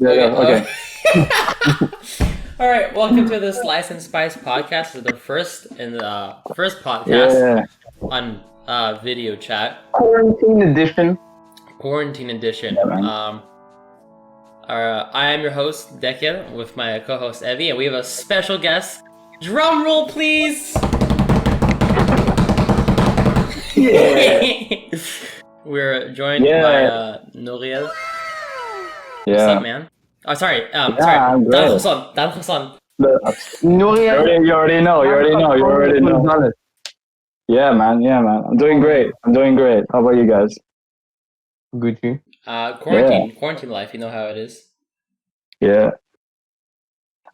Okay. All right, welcome to the Slice and Spice podcast. This is the first podcast on video chat. Quarantine edition. Yeah, I am your host Dekel with my co-host Evie, and we have a special guest. Drum roll, please. Yeah. We're joined by Nuriel. What's up, man? Oh, sorry. I'm Dan good. Hasson. Nuriel. You already know. Yeah, man. I'm doing great. How about you guys? Gucci. Quarantine life. You know how it is. Yeah.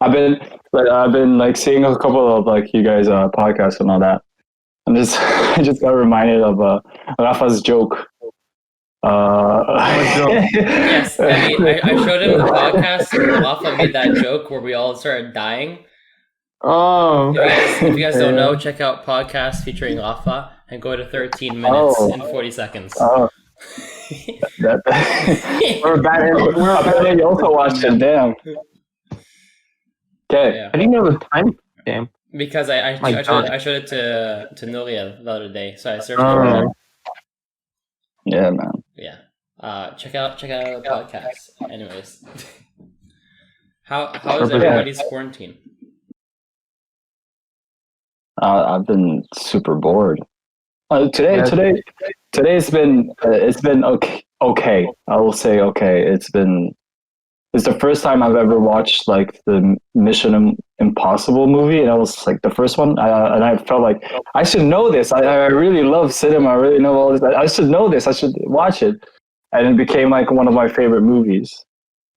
I've been like seeing a couple of like you guys podcasts and all that. I just got reminded of Rafa's joke. Yes, I showed him the podcast. Rafa made that joke where we all started dying. Oh. If you guys don't know, check out podcast featuring Rafa and go to 13 minutes and 40 seconds. Oh. We're bad. You also watched it. Damn. Okay. Yeah. I didn't know the time. Damn. Because I showed it to Nuriel the other day, so I searched it. Yeah, man. Yeah. Check out the podcast. Anyways, how is everybody's quarantine? I've been super bored. Today's been it's been okay. I will say okay. It's the first time I've ever watched like the Mission Impossible movie, and I was like the first one, and I felt like I should know this. I really love cinema. I really know all this. I should know this. I should watch it, and it became like one of my favorite movies.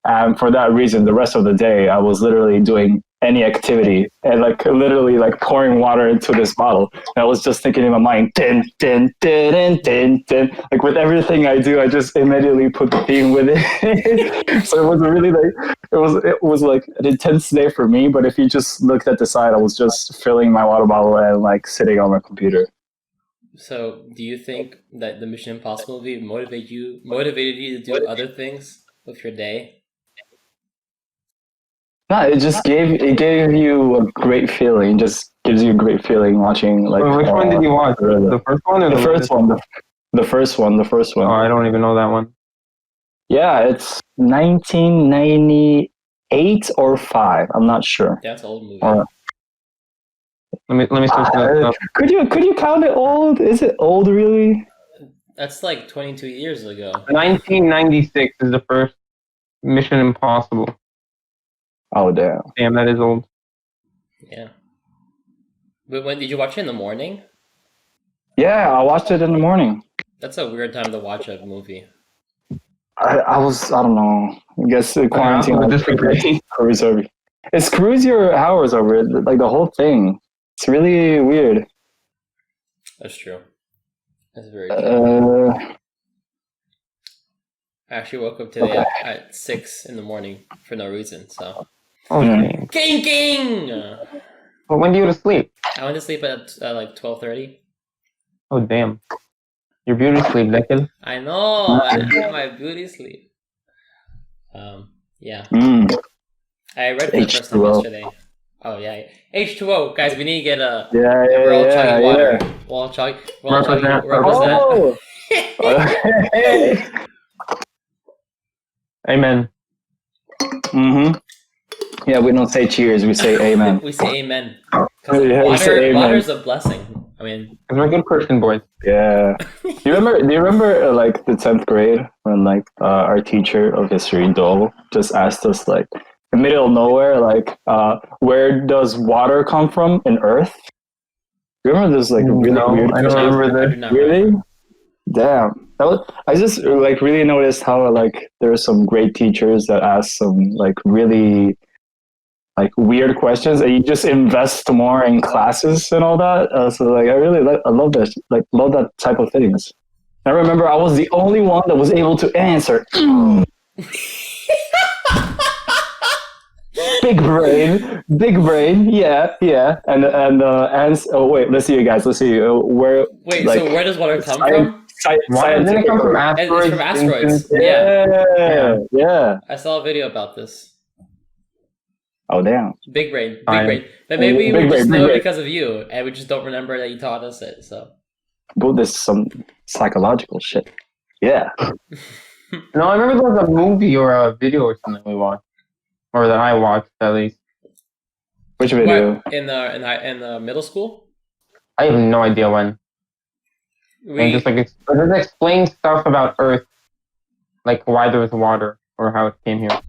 And for that reason, the rest of the day, I was literally doing any activity and like literally like pouring water into this bottle. And I was just thinking in my mind, din, din, din, din, din, din. Like with everything I do, I just immediately put the theme with it. So it was really like, it was like an intense day for me. But if you just looked at the side, I was just filling my water bottle and like sitting on my computer. So do you think that the Mission Impossible movie motivated you to do other things with your day? No, it gave you a great feeling. It just gives you a great feeling watching like. Which one did you watch? The first one or the first one? The first one. Oh, I don't even know that one. Yeah, it's 1998 or 5. I'm not sure. That's an old movie. Let me search that up. Could you count it old? Is it old really? That's like 22 years ago. 1996 is the first Mission Impossible. Oh damn! Damn, that is old. Yeah. But when did you watch it in the morning? Yeah, I watched it in the morning. That's a weird time to watch a movie. I don't know. I guess the quarantine. It screws your hours over it, like the whole thing. It's really weird. That's true. That's very true. I actually woke up today at 6 in the morning for no reason, so. Oh, dang. King! Well, when do you go to sleep? I went to sleep at like 12:30. Oh, damn. Your beauty sleep, Dekel. I know, my beauty sleep. Yeah. I read for the first time yesterday. Oh, yeah. H2O. Guys, we need to get a... We're all chugging water. Yeah. We're all chugging. Represent. Oh! Amen. Mm-hmm. Yeah, we don't say cheers. We say amen. We say amen. Water is a blessing. I mean, I'm a good person, boys. Yeah. Do you remember like the 10th grade when like our teacher of history, Dole, just asked us like in the middle of nowhere, like where does water come from in Earth? You remember this like really weird? I don't remember that. Really? Damn. I just like really noticed how like there are some great teachers that ask some like really like weird questions, and you just invest more in classes and all that. So like I love this, like love that type of things. I remember I was the only one that was able to answer. Big brain, yeah, and oh wait, let's see you guys. Let's see where. Wait, like, so where does water come from? Water didn't come from asteroids. It's from asteroids. Yeah. I saw a video about this. Oh damn. Big brain. But maybe we just know it because of you, and we just don't remember that you taught us it. So. But this is some psychological shit. Yeah. No, I remember there was a movie or a video or something we watched, or that I watched at least. Which video? What, in the middle school? I have no idea when. And just like explain stuff about Earth, like why there was water or how it came here.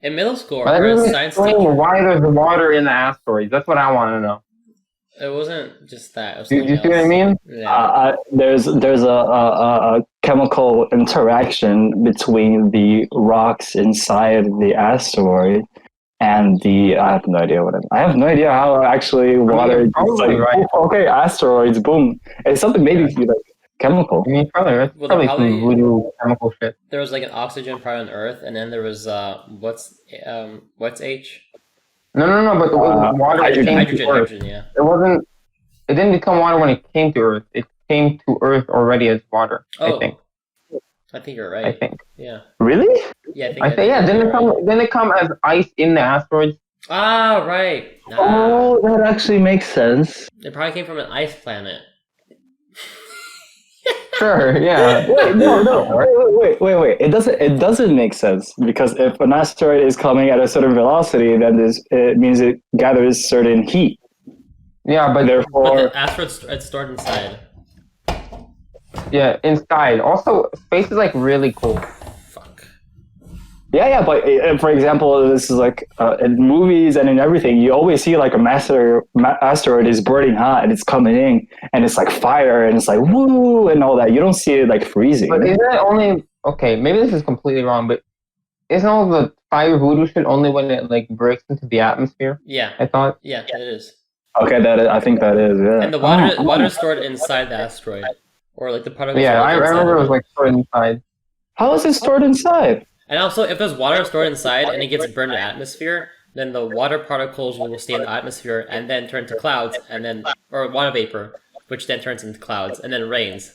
In middle school, but or science teacher. Why there's water in the asteroids? That's what I want to know. It wasn't just that. It was do you see what I mean? Yeah. There's a chemical interaction between the rocks inside the asteroid and I have no idea I have no idea how actually water. Right. Okay, asteroids, boom. It's something maybe like chemical. I mean, probably some voodoo chemical shit. There was like an oxygen part on Earth, and then there was what's H? No. But the water hydrogen. Yeah. It didn't become water when it came to Earth. It came to Earth already as water. Oh. I think. I think you're right. I think. Yeah. Really? Yeah, I think yeah. Didn't it come as ice in the asteroids? Ah, right. Oh, that actually makes sense. It probably came from an ice planet. Sure. Yeah. Wait, no. Wait. It doesn't make sense because if an asteroid is coming at a certain velocity, then it means it gathers certain heat. Yeah, but the asteroid it's stored inside. Yeah, inside. Also, space is like really cool. Fuck. Yeah, but for example, this is like in movies and in everything, you always see like asteroid is burning hot and it's coming in and it's like fire and it's like woo and all that. You don't see it like freezing. But isn't it only okay? Maybe this is completely wrong, but isn't all the fire voodoo shit only when it like breaks into the atmosphere? Yeah. I thought. Yeah, it is. Okay, I think that is. Yeah. And the water is stored inside the asteroid. Or like the particles. Yeah, I remember it was like stored inside. How is it stored inside? And also, if there's water stored inside and it gets burned in the atmosphere, then the water particles will stay in the atmosphere and then turn to clouds, or water vapor, which then turns into clouds, and then rains,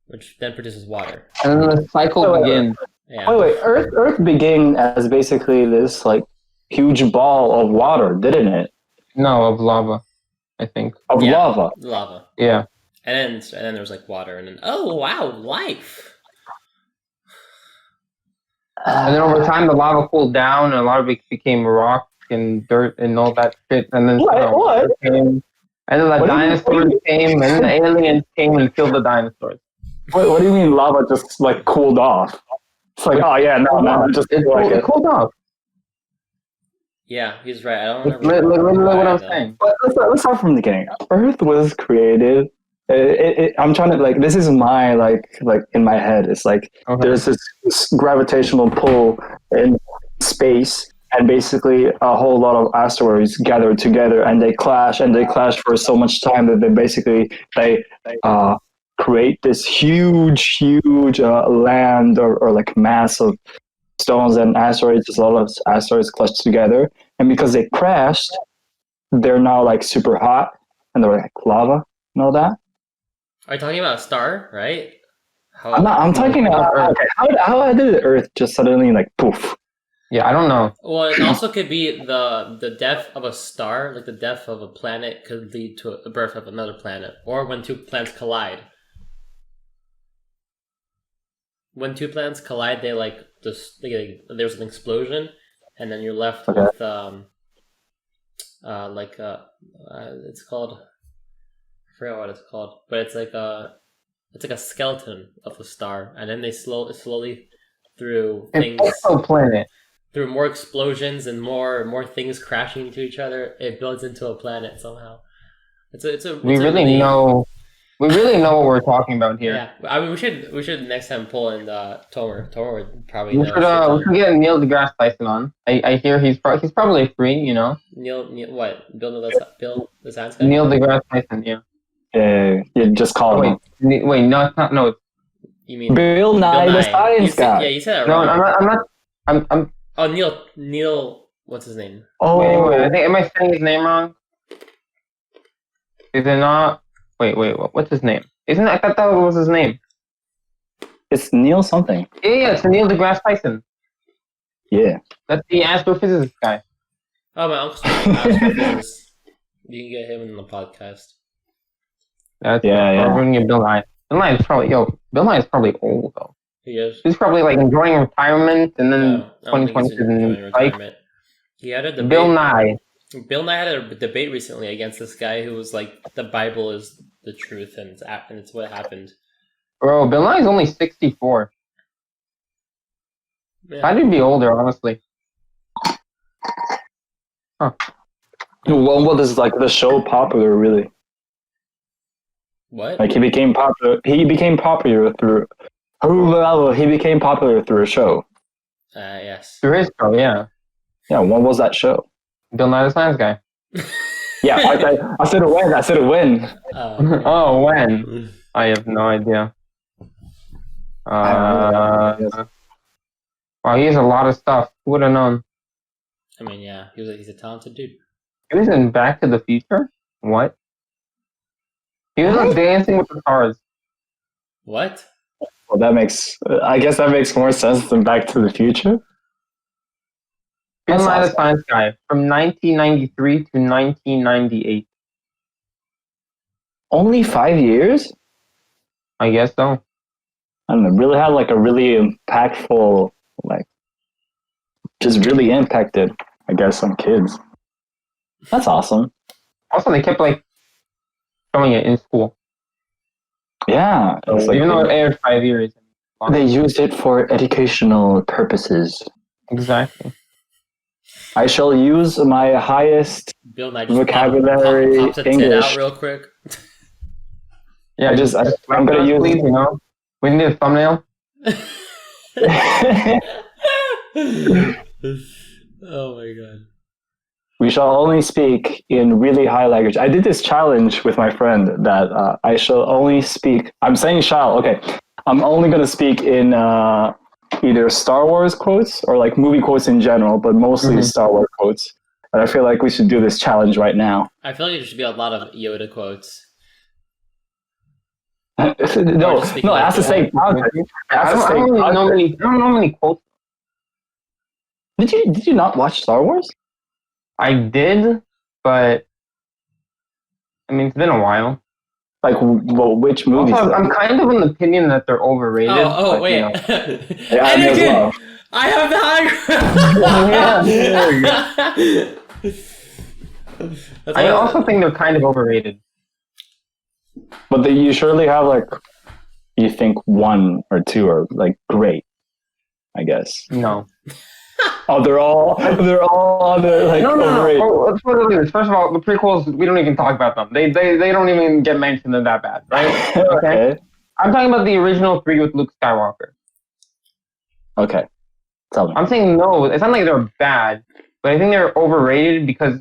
which then produces water. And then the cycle begins. Yeah. Wait. Earth began as basically this like huge ball of water, didn't it? No, of lava, I think. Of lava. Lava. Yeah. And then there was like water, and then oh wow, life. And then over time, the lava cooled down, and a lot of it became rock and dirt and all that shit. And then what? Came, and then the dinosaurs came, and then the aliens came and killed the dinosaurs. What do you mean lava just like cooled off? It's like no, just it cooled off. Yeah, he's right. I don't remember. Literally what I'm saying. But let's start from the beginning. Earth was created. I'm trying to like. This is my like in my head. It's like there's this gravitational pull in space, and basically a whole lot of asteroids gather together, and they clash for so much time that they create this huge land or like mass of stones and asteroids. A lot of asteroids clashed together, and because they crashed, they're now like super hot, and they're like lava and all that. Are you talking about a star, right? I'm talking about Earth. How did the Earth just suddenly like poof? Yeah, I don't know. Well, it also could be the death of a star, like the death of a planet could lead to the birth of another planet, or when two planets collide. When two planets collide, they like there's an explosion, and then you're left with it's called. I forgot what it's called, but it's like a skeleton of a star, and then they slowly through things, planet, through more explosions and more things crashing into each other, it builds into a planet somehow. We really know what we're talking about here. Yeah, I mean we should next time pull in Tomer. Tomer would probably know. We should get Neil deGrasse Tyson on. I hear he's probably free. You know. Neil what? Bill the science guy. Neil deGrasse Tyson. Yeah. You just call him. Wait, no, it's not. No. You mean Bill Nye the science guy? Yeah, you said it no, wrong. I'm not. Oh, Neil. What's his name? Oh, wait. I think am I saying his name wrong? Is it not? Wait. What's his name? Isn't I thought that was his name? It's Neil something. Yeah, it's Neil deGrasse Tyson. Yeah. That's the astrophysicist guy. Oh, my uncle's an astrophysicist. You can get him in the podcast. We're going to get Bill Nye. Bill Nye is probably old though. He is. He's probably like enjoying retirement, and then 2020 is retirement. He had a debate. Bill Nye had a debate recently against this guy who was like, the Bible is the truth, and it's what happened. Bro, Bill Nye is only 64. Yeah. How did he be older, honestly? Huh. Well, what is like the show popular really? What? Like he became popular through a show. Yes. Through his show, yeah. Yeah, what was that show? Bill Nye the Science Guy. Yeah, I said it when. Oh, when? I have no idea. Wow, he has a lot of stuff. Who would have known? I mean, yeah, he's a talented dude. He was in Back to the Future? What? He was like Dancing with the Stars. What? Well, I guess that makes more sense than Back to the Future. Bill Nye the Science Guy from 1993 to 1998. Only 5 years? I guess so. I don't know. Really had like a really impactful, like, just really impacted, I guess, some kids. That's awesome. Also, they kept like showing it in school. Yeah, even though it aired 5 years. They used it for educational purposes. Exactly. I shall use my highest vocabulary pops a English. Out real quick. Yeah, I'm gonna use. Please, we need a thumbnail. Oh my god. We shall only speak in really high language. I did this challenge with my friend that I shall only speak. I'm saying shall. Okay, I'm only gonna speak in either Star Wars quotes or like movie quotes in general, but mostly Star Wars quotes. And I feel like we should do this challenge right now. I feel like there should be a lot of Yoda quotes. No, it has to say context. I don't know many quotes. Did you not watch Star Wars? I did, but I mean it's been a while. Like, well, which movies? Also, I'm kind of in the opinion that they're overrated. Oh, wait. Yeah, and again, I have the high ground. I also think they're kind of overrated. But you surely have like, you think one or two are like great, I guess. No. Oh, they're all like overrated. No. Let's put it like this. First of all, the prequels, we don't even talk about them. They don't even get mentioned. They're that bad, right? Okay. I'm talking about the original 3 with Luke Skywalker. Okay. Tell me. I'm saying no. It's not like they're bad, but I think they're overrated because,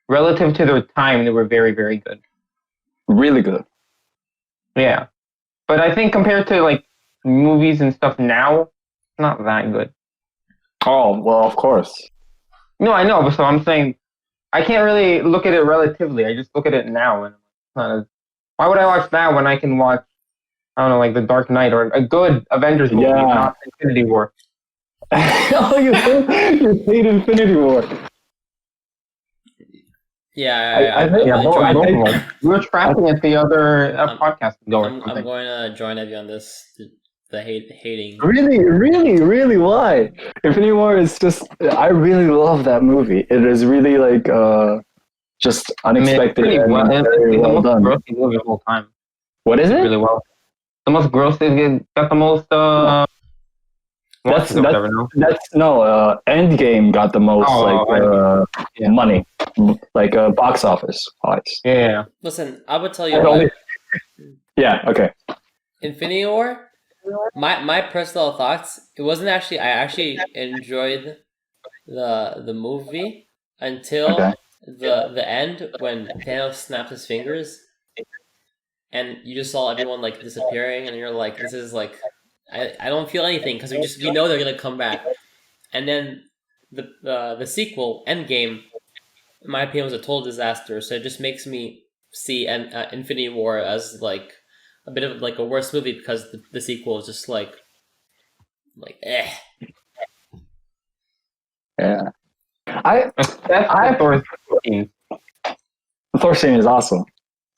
relative to their time, they were very, very good. Really good. Yeah, but I think compared to like movies and stuff now, it's not that good. Oh, well, of course. No, I know, but so I'm saying I can't really look at it relatively. I just look at it now, and why would I watch that when I can watch, I don't know, like The Dark Knight or a good Avengers movie, not Infinity War? Oh, you hate Infinity War. Yeah, we were tracking at the other podcast. I'm going to join Evie on this. The hating. Really, why? Infinity War is just. I really love that movie. It is really like just unexpected and very well done. Grossing movie the whole time. What is it? Really well. The most grossing. Got the most. Endgame got the most money, like box office wise. Yeah. Listen, I would tell you what. Yeah. Okay. Infinity War. My personal thoughts. It wasn't actually. I actually enjoyed the movie until the end when Thanos snaps his fingers, and you just saw everyone like disappearing, and you're like, this is like. I don't feel anything because we know they're gonna come back, and then the sequel Endgame, in my opinion, was a total disaster. So it just makes me see Infinity War as like a bit of like a worse movie because the sequel is just like eh. Yeah. That's the Thor scene. The Thor scene is awesome.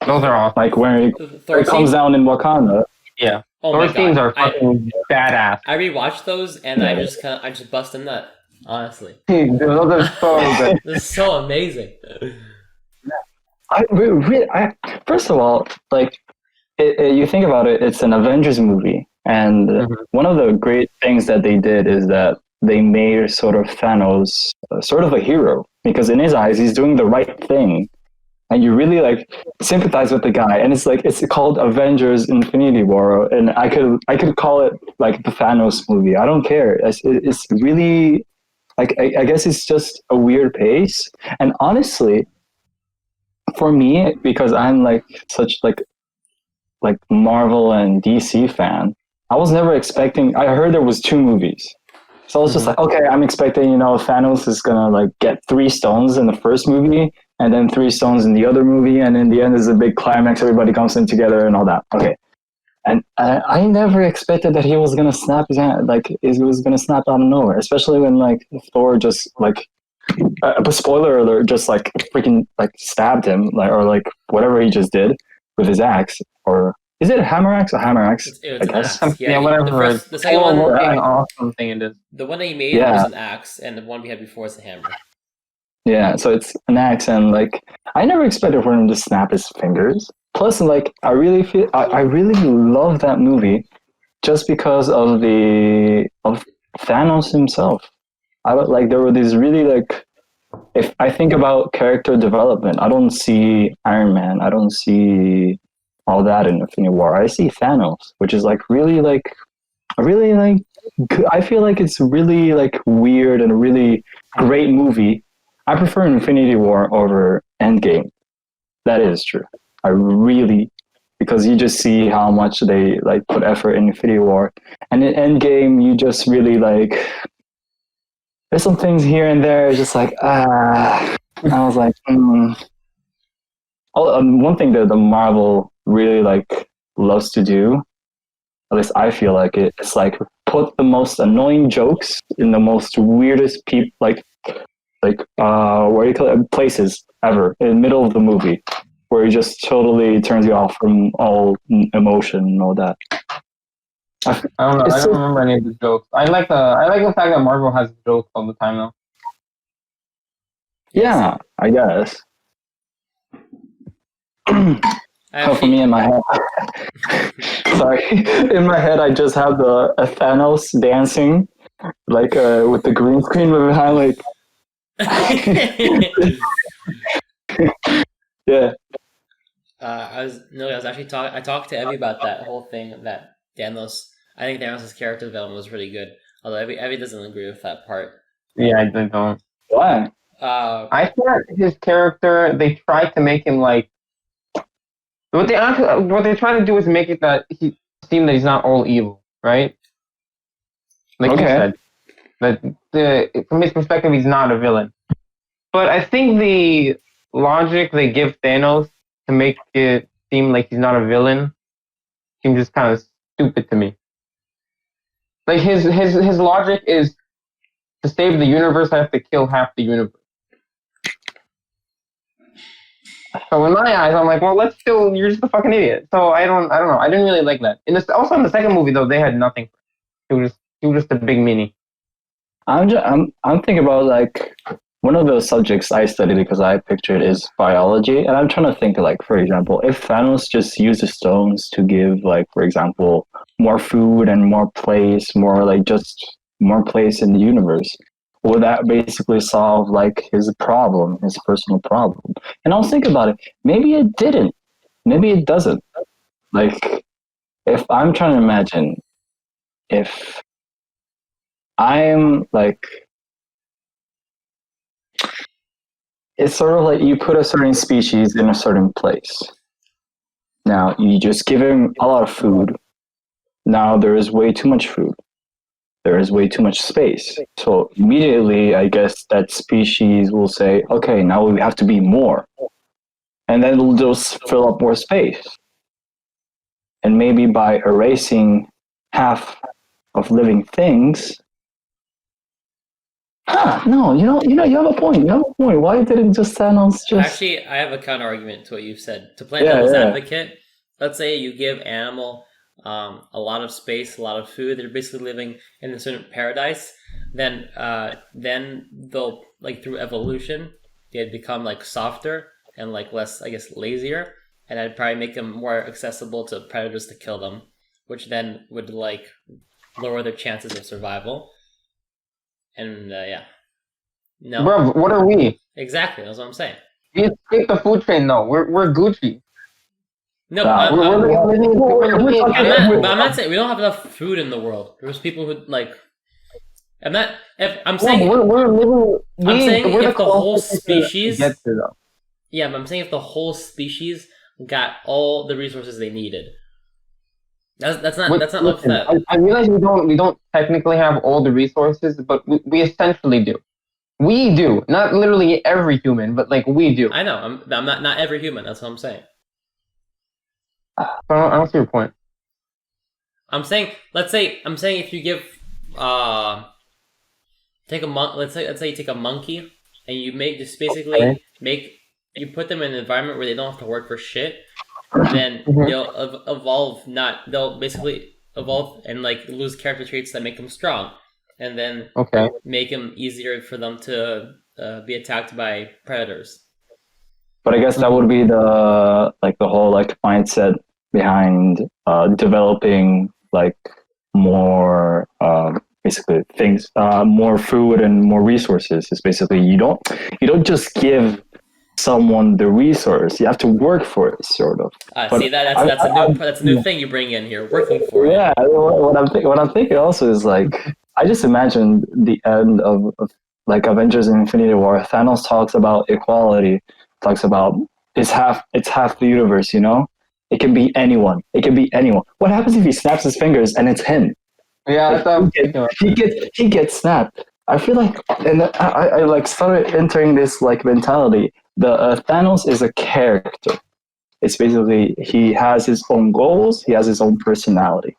Those are awesome. Like when it comes down in Wakanda. Yeah. Oh Thor scenes are fucking badass. I rewatched those and I just bust a nut. Honestly, those are so good. This is so amazing. First of all, like you think about it, it's an Avengers movie, and one of the great things that they did is that they made sort of Thanos sort of a hero, because in his eyes he's doing the right thing, and you really like sympathize with the guy. And it's called Avengers Infinity War, and I could call it like the Thanos movie. I don't care. It's really like I guess it's just a weird pace. And honestly, for me, because I'm like such like Marvel and DC fan, I was never expecting. I heard there was 2 movies, so I was just like, okay, I'm expecting, Thanos is gonna like get 3 stones in the first movie, and then 3 stones in the other movie, and in the end is a big climax. Everybody comes in together and all that. Okay, and I never expected that he was gonna snap his hand, like he was gonna snap out of nowhere, especially when like Thor just like. Spoiler alert! Just like freaking like stabbed him, like or like whatever he just did with his axe, or is it a hammer axe? A hammer axe, I guess. Yeah, whatever. The second one, awesome thing it is. The one that he made was an axe, and the one we had before was a hammer. Yeah, so it's an axe, and like I never expected for him to snap his fingers. Plus, like I really love that movie just because of Thanos himself. There were these really like, if I think about character development, I don't see Iron Man, I don't see all that in Infinity War. I see Thanos, which is like really like, I feel like it's really like weird and a really great movie. I prefer Infinity War over Endgame. That is true. Because you just see how much they like put effort in Infinity War, and in Endgame you just really like. There's some things here and there, just like, I was like, one thing that the Marvel really like loves to do, at least I feel like it's like put the most annoying jokes in the most weirdest what do you call it, places ever in the middle of the movie, where it just totally turns you off from all emotion and all that. I don't know. I don't remember any of the jokes. I like the fact that Marvel has jokes all the time though. Yeah, I guess. For me in my head, sorry, in my head I just have the Thanos dancing, like with the green screen behind, like. Yeah. I talked to Evie about that whole thing that Thanos. I think Thanos' character development was really good. Although Evie doesn't agree with that part. Yeah, I don't. Why? I thought his character, they tried to make him like what they're trying to do is make it that he seem that he's not all evil, right? Like you said, that from his perspective he's not a villain. But I think the logic they give Thanos to make it seem like he's not a villain seems just kind of stupid to me. Like his logic is to save the universe, I have to kill half the universe. So in my eyes, I'm like, well, you're just a fucking idiot. So I don't know. I didn't really like that. Also in the second movie though, they had nothing. He was just a big meanie. I'm thinking about like one of the subjects I study because I pictured is biology, and I'm trying to think like, for example, if Thanos just used the stones to give like, for example, more food and more place in the universe, would that basically solve like his personal problem? And I was thinking about it. Maybe it didn't. Maybe it doesn't. Like, if I'm trying to imagine, if I'm like, it's sort of like you put a certain species in a certain place. Now you just give him a lot of food. Now there is way too much food. There is way too much space. So immediately, I guess that species will say, okay, now we have to be more. and then it'll just fill up more space. And maybe by erasing half of living things. No, you have a point. You have a point. Why didn't just Thanos just... Actually, I have a counter argument to what you've said. To play devil's advocate, let's say you give animal a lot of space, a lot of food. They're basically living in a certain paradise. Then they'll, like, through evolution, they'd become like softer and like less, I guess, lazier. And I'd probably make them more accessible to predators to kill them, which then would like lower their chances of survival. And no, bro, what are we? Exactly, that's what I'm saying. We escaped the food chain, though. We're Gucci. No, I'm not saying we don't have enough food in the world. There's people who like. I'm not. If I'm saying we're living. I'm saying if the whole species. Yeah, but I'm saying if the whole species got all the resources they needed. That's not look that. I realize we don't technically have all the resources, but we essentially do. We do, not literally every human, but like we do. I know. I'm not every human. That's what I'm saying. I don't see your point. I'm saying if you give take a let's say you take a monkey and you make just basically you put them in an environment where they don't have to work for shit. Then they'll evolve. They'll basically evolve and like lose character traits that make them strong, and then make them easier for them to be attacked by predators. But I guess that would be the whole like mindset behind developing like more basically things, more food and more resources. Is basically you don't just give someone the resource, you have to work for it, sort of. See, that's a new thing you bring in here, working for it. Yeah, what I'm thinking also is like I just imagined the end of like Avengers Infinity War. Thanos talks about equality, talks about it's half the universe, you know? It can be anyone. What happens if he snaps his fingers and it's him? Yeah, he gets snapped. I feel like, and I like started entering this like mentality. The Thanos is a character. It's basically he has his own goals. He has his own personality.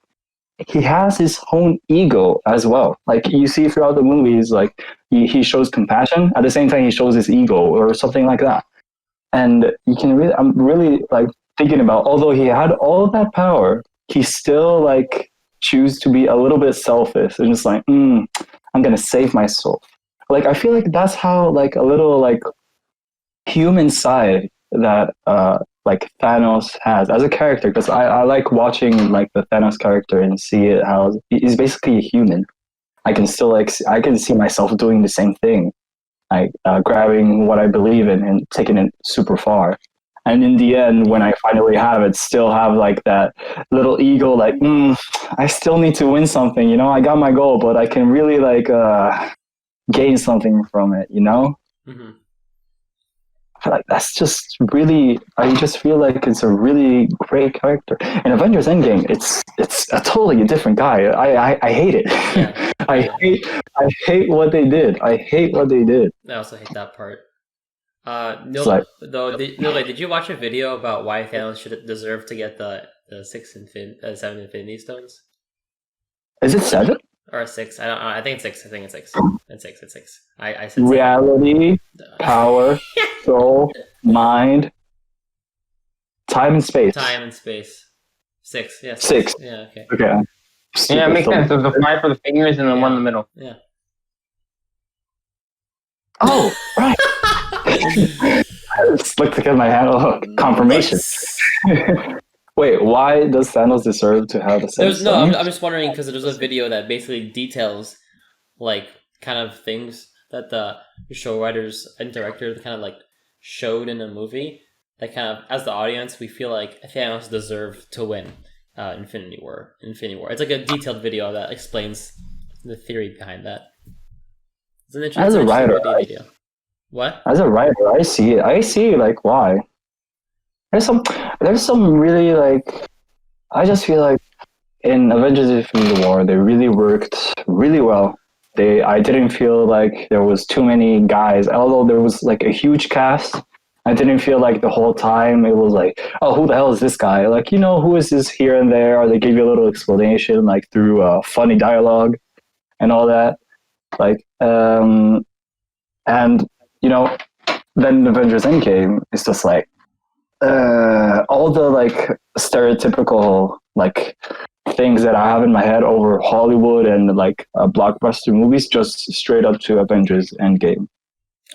He has his own ego as well. Like you see throughout the movies, like he shows compassion. At the same time, he shows his ego or something like that. And I'm really like thinking about, although he had all of that power, he still like choose to be a little bit selfish and just like, I'm gonna save myself. Like I feel like that's how like a little like human side that like Thanos has as a character, because I like watching like the Thanos character and see it how he's basically a human. I can still I can see myself doing the same thing, like grabbing what I believe in and taking it super far. And in the end, when I finally have it, still have like that little ego, like, I still need to win something, you know? I got my goal, but I can really like gain something from it, you know? Mm-hmm. I feel like that's just really, I just feel like it's a really great character. In Avengers Endgame, it's a totally different guy. I hate it. Yeah. I hate what they did. I also hate that part. Did you watch a video about why Thanos should deserve to get the 7 Infinity Stones? Is it 7? Or 6? I don't know. I think it's 6. It's 6. I said reality, power, soul, mind, time and space. 6. Yeah. 6. Yeah. Okay. Okay. Yeah, it makes sense. There's the 5 for the fingers and then one in the middle. Yeah. Oh, right. I just looked at my hand. Oh, confirmation. Wait, why does Thanos deserve to have the same? I'm just wondering because there's a video that basically details like kind of things that the show writers and director kind of like showed in a movie. That kind of, as the audience, we feel like Thanos deserved to win Infinity War. It's like a detailed video that explains the theory behind that. It's an interesting as a writer, video. What? As a writer, I see like why. There's some really like, I just feel like in Avengers Infinity War they really worked really well. I didn't feel like there was too many guys, although there was like a huge cast I didn't feel like the whole time it was like, oh, who the hell is this guy? Like, who is this here and there? Or they give you a little explanation, like through funny dialogue and all that. Like, and then Avengers Endgame is just like all the like stereotypical like things that I have in my head over Hollywood and like blockbuster movies, just straight up to Avengers Endgame.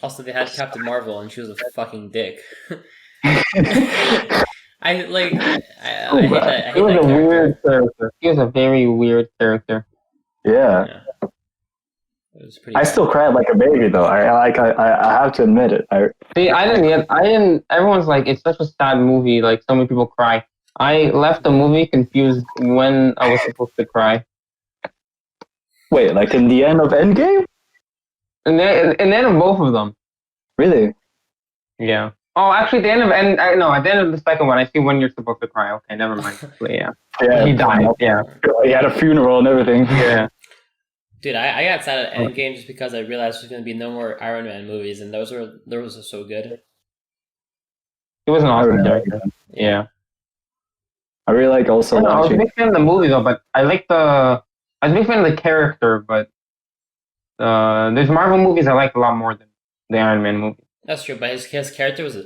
Also, they had Captain Marvel, and she was a fucking dick. I hate that. He was a weird character. He was a very weird character. Yeah. It was pretty. I still cried like a baby, though. I have to admit it. I didn't. Everyone's like, it's such a sad movie. Like, so many people cry. I left the movie confused when I was supposed to cry. Wait, like in the end of Endgame? And then of both of them. Really? Yeah. Oh, actually, at the end of the second one, I see when you're supposed to cry. Okay, never mind. But yeah, he died. Yeah, he had a funeral and everything. Yeah. Dude, I got sad at Endgame just because I realized there's going to be no more Iron Man movies, and those were so good. He was an awesome character. Yeah. I really like also. I was a big fan of the movie though, but I was a big fan of the character, but there's Marvel movies I like a lot more than the Iron Man movie. That's true, but his character was.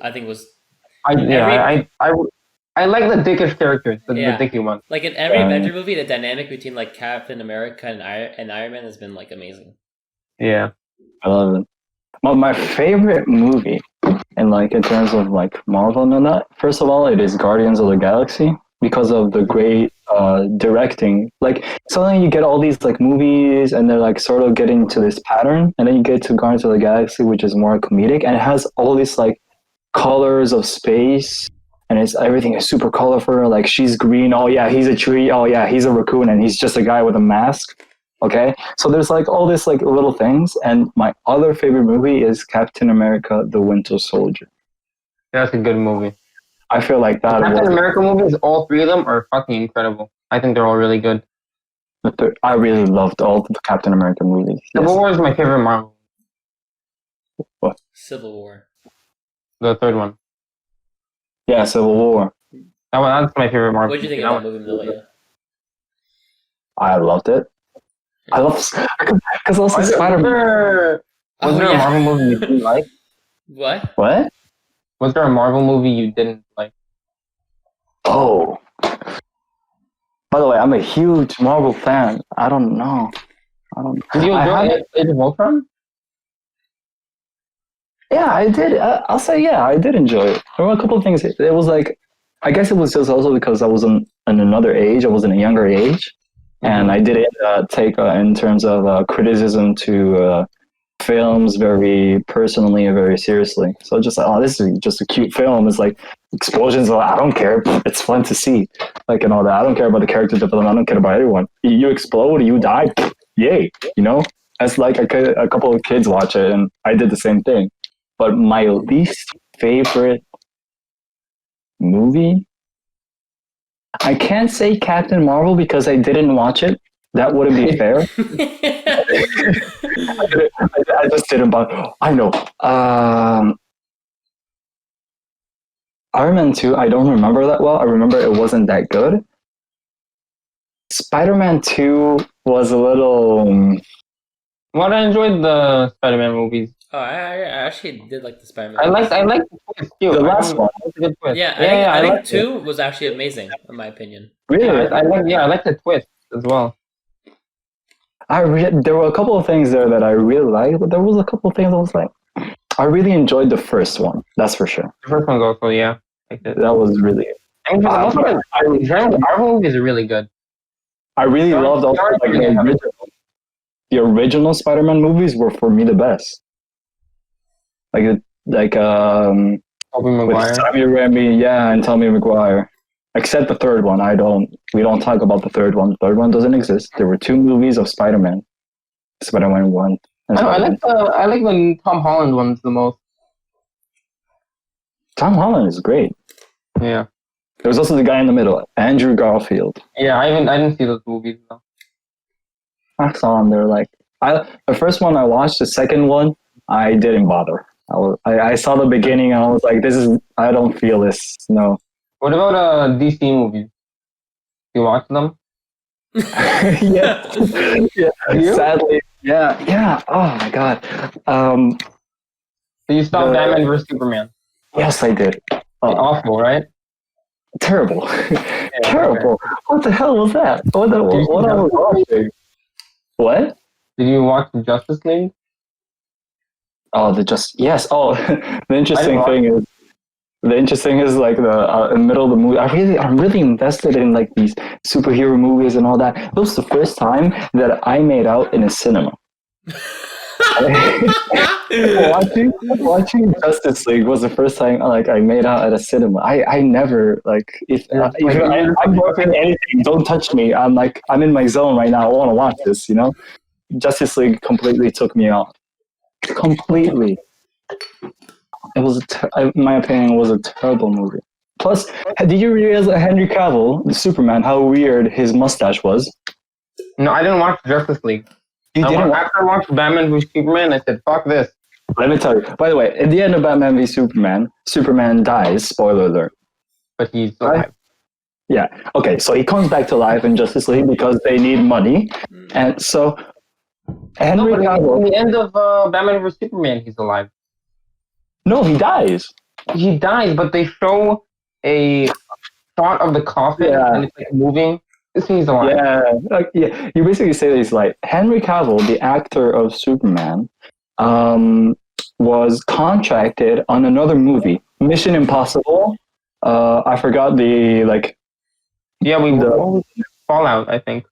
I like the dickish characters, the dicky one. Like in every Avenger movie, the dynamic between like Captain America and Iron Man has been like amazing. Yeah, I love it. Well, my favorite movie, and like in terms of like Marvel and that, first of all, it is Guardians of the Galaxy because of the great directing. Like suddenly you get all these like movies, and they're like sort of getting to this pattern, and then you get to Guardians of the Galaxy, which is more comedic, and it has all these like colors of space. And everything is super colorful. Like she's green. Oh yeah, he's a tree. Oh yeah, he's a raccoon, and he's just a guy with a mask. Okay, so there's like all this like little things. And my other favorite movie is Captain America: The Winter Soldier. That's a good movie. I feel like that. Captain America movies, all three of them are fucking incredible. I think they're all really good. I really loved all the Captain America movies. Civil War is my favorite Marvel. What? Civil War. The third one. Yeah, Civil War. That's my favorite Marvel. What did you think of that movie, Malia? I loved it. I love because also Spider-Man. Was there a Marvel movie you didn't like? What? What? Was there a Marvel movie you didn't like? Oh. By the way, I'm a huge Marvel fan. I don't know. Did you enjoy Age of Ultron? Yeah, I did. I'll say, yeah, I did enjoy it. There were a couple of things. It was like, I guess it was just also because I was in another age. I was in a younger age. And I didn't take, in terms of criticism to films very personally and very seriously. So just like, oh, this is just a cute film. It's like explosions. I don't care. It's fun to see. Like, and all that. I don't care about the character development. I don't care about everyone. You explode, you die. Yay. As like a couple of kids watch it. And I did the same thing. But my least favorite movie, I can't say Captain Marvel because I didn't watch it. That wouldn't be fair. I just didn't. But I know. Iron Man 2, I don't remember that well. I remember it wasn't that good. Spider-Man 2 was a little... Well, I enjoyed the Spider-Man movies. Oh, I actually did like the Spider-Man. I liked the twist too. The last one. Yeah, I think 2 was actually amazing, in my opinion. Really? I like the twist as well. There were a couple of things there that I really liked, but there was a couple of things I was like, I really enjoyed the first one. That's for sure. The first one's also, yeah. That was really... I mean, Marvel movies are really good. I really loved also like the original Spider-Man movies were for me the best. Tobey Maguire. With Sammy Raimi, yeah, and Tobey Maguire. Except the third one. We don't talk about the third one. The third one doesn't exist. There were 2 movies of Spider-Man. Spider-Man 1. I like the Tom Holland ones the most. Tom Holland is great. Yeah. There's also the guy in the middle, Andrew Garfield. Yeah, I didn't see those movies though. I saw him. They're like, the first one I watched. The second one, I didn't bother. I saw the beginning and I was like, I don't feel this. No. What about DC movies? You watch them? Yeah. Sadly, yeah. Oh my god. So you saw Batman vs Superman? Yes, I did. Awful, right? Terrible. Terrible. Okay. What the hell was that? What I was watching? What? Did you watch the Justice League? Oh, yes. Oh, the interesting thing is like the in the middle of the movie. I'm really invested in like these superhero movies and all that. It was the first time that I made out in a cinema. watching Justice League was the first time like I made out at a cinema. I never like if I'm watching anything, don't touch me. I'm in my zone right now. I want to watch this. Justice League completely took me off. Completely. It was in my opinion, it was a terrible movie. Plus, did you realize that Henry Cavill, the Superman, how weird his mustache was? No, I didn't watch Justice League. After I watched Batman v Superman, I said, fuck this. Let me tell you. By the way, at the end of Batman v Superman, Superman dies. Spoiler alert. But he's alive. Yeah. Okay, so he comes back to life in Justice League because they need money. And so, Henry Cavill... In the end of Batman v Superman, he's alive. No, he dies. He dies, but they show a shot of the coffin and it's like moving. He's alive. Yeah. You basically say that he's like Henry Cavill, the actor of Superman, was contracted on another movie, Mission Impossible. I forgot the like. Yeah, Fallout, I think.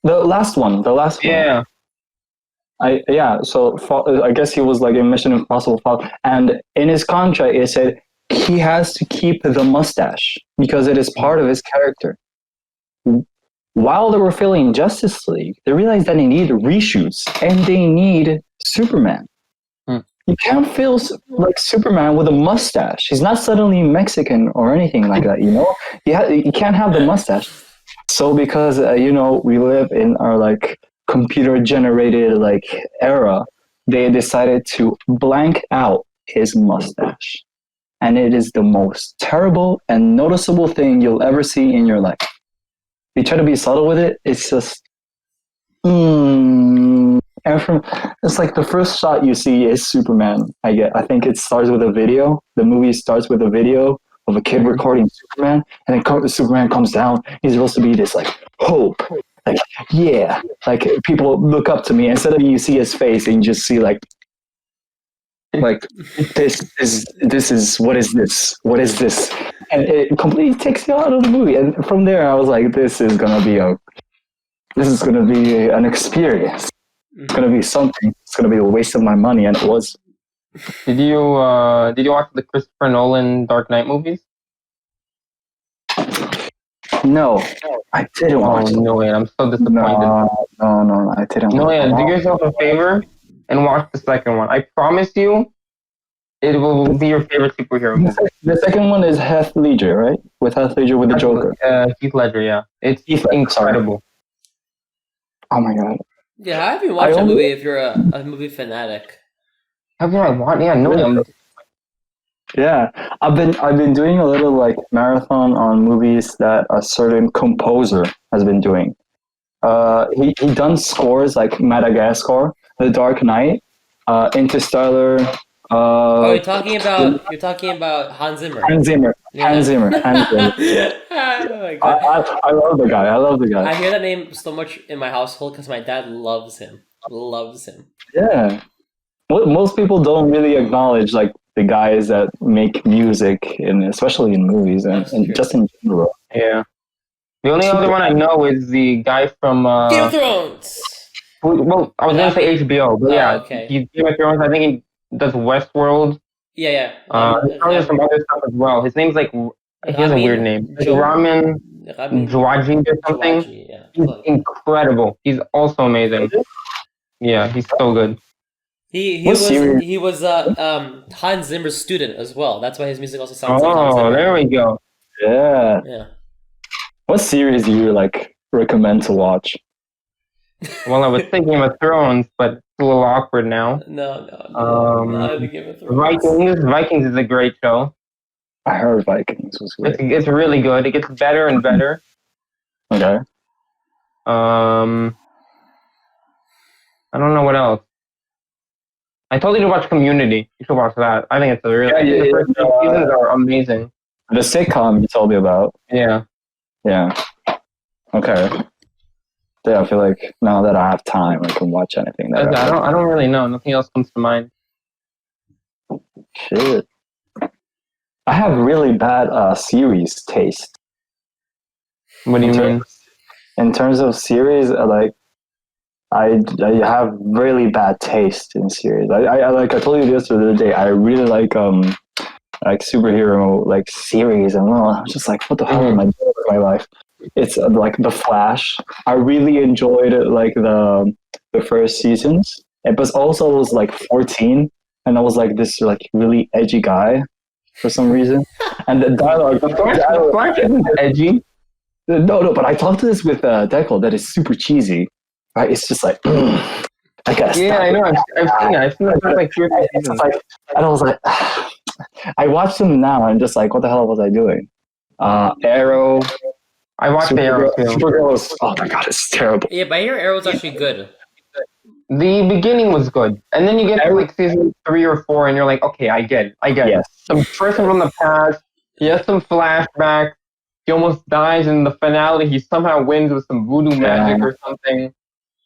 The last one. Yeah. So I guess he was like in Mission Impossible Falcon, and in his contract it said he has to keep the mustache because it is part of his character. While they were filming Justice League, they realized that they need reshoots and they need Superman. You can't film like Superman with a mustache. He's not suddenly Mexican or anything like that, You can't have the mustache. So because we live in our like computer generated like era, they decided to blank out his mustache, and it is the most terrible and noticeable thing you'll ever see in your life. You try to be subtle with it, it's just and it's like the first shot you see is Superman. I think it starts with a video. The movie starts with a video of a kid recording Superman, and then Superman comes down. He's supposed to be this like hope, like people look up to me. Instead of you see his face and you just see like this is what is this, and it completely takes you out of the movie. And from there I was like, this is gonna be an experience. It's gonna be something. It's gonna be a waste of my money, and it was. Did you watch the Christopher Nolan Dark Knight movies? No, I didn't watch. No way! I'm so disappointed. No, I didn't. No, yeah. Do yourself a favor and watch the second one. I promise you, it will be your favorite superhero movie. The second one is Heath Ledger, right? With Heath Ledger with the Joker. Heath Ledger, yeah. It's incredible. Oh my god. Yeah, I haven't watched a movie if you're a movie fanatic. Have you watched? Yeah, no. Yeah, I've been doing a little like marathon on movies that a certain composer has been doing. He done scores like Madagascar, The Dark Knight, Interstellar. You're talking about Hans Zimmer. Hans Zimmer. Yeah. Hans Zimmer. Oh my God. I love the guy. I hear that name so much in my household because my dad loves him. Yeah. Most people don't really acknowledge like the guys that make music, and especially in movies and just in general. Yeah. The only other one I know is the guy from Game of Thrones. Well, I was gonna say HBO, but okay. He's Game of Thrones. I think he does Westworld. Yeah. He does some other stuff as well. His name's like he has a weird name. Ramin Djawadi or something. He's incredible. He's also amazing. Yeah, he's so good. He was Hans Zimmer's student as well. That's why his music also sounds like Hans Zimmer. Oh, there we go. Yeah. What series do you like recommend to watch? Well, I was thinking Game of Thrones, but it's a little awkward now. No, not the Game of Thrones. Vikings is a great show. I heard Vikings was great. It's really good. It gets better and better. Okay. I don't know what else. I told you to watch Community. You should watch that. I think it's a really the first two seasons are amazing. The sitcom you told me about. Yeah. Yeah. Okay. Yeah, I feel like now that I have time, I can watch anything. I don't really know. Nothing else comes to mind. Shit. I have really bad series taste. What do you mean? In terms of series, I have really bad taste in series. I like I told you this the other day. I really like superhero like series, and I'm just like, what the hell am I doing with my life? It's like The Flash. I really enjoyed it, like the first seasons. It was also was like 14, and I was like this like really edgy guy for some reason. And the dialogue, Flash isn't edgy. No, but I talked to this with Dekel that is super cheesy. Right? It's just like, I guess. Yeah, I know. I've seen it. I've seen it like 2 or 3 seasons. And I was like, I watched them now. And I'm just like, what the hell was I doing? Arrow. I watched the Arrow too. Supergirl is, oh my god, it's terrible. Yeah, but I hear Arrow's actually good. The beginning was good, and then you get to like season 3 or 4, and you're like, okay, I get it. Yes. Some person from the past. He has some flashbacks. He almost dies in the finale. He somehow wins with some voodoo magic or something.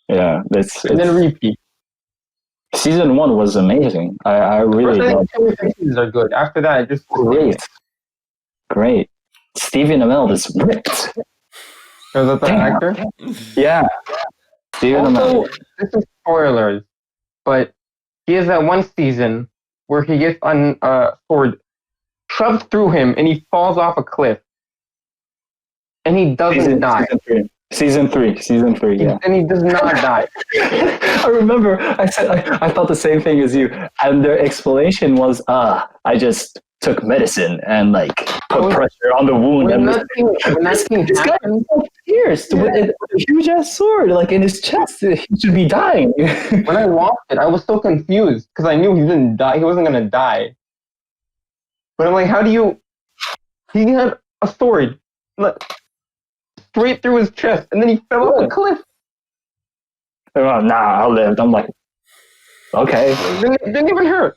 Yeah, and then repeat. Season 1 was amazing. I really loved it. 2 or 3 seasons are good. After that, it just great. Stephen Amell is ripped. Was that the actor? Yeah. Stephen Amell. This is spoilers, but he has that one season where he gets a sword shoved through him and he falls off a cliff. And he doesn't die. Season three, yeah. And he does not die. I remember I said I thought the same thing as you. And their explanation was, I just took medicine and like put pressure on the wound. When and that thing happened, pierced with a huge ass sword, like in his chest. He should be dying. When I watched it, I was so confused because I knew he didn't die. He wasn't gonna die. But I'm like, how do you? He had a sword straight through his chest, and then he fell off a cliff. I lived. I'm like, okay. It didn't even hurt.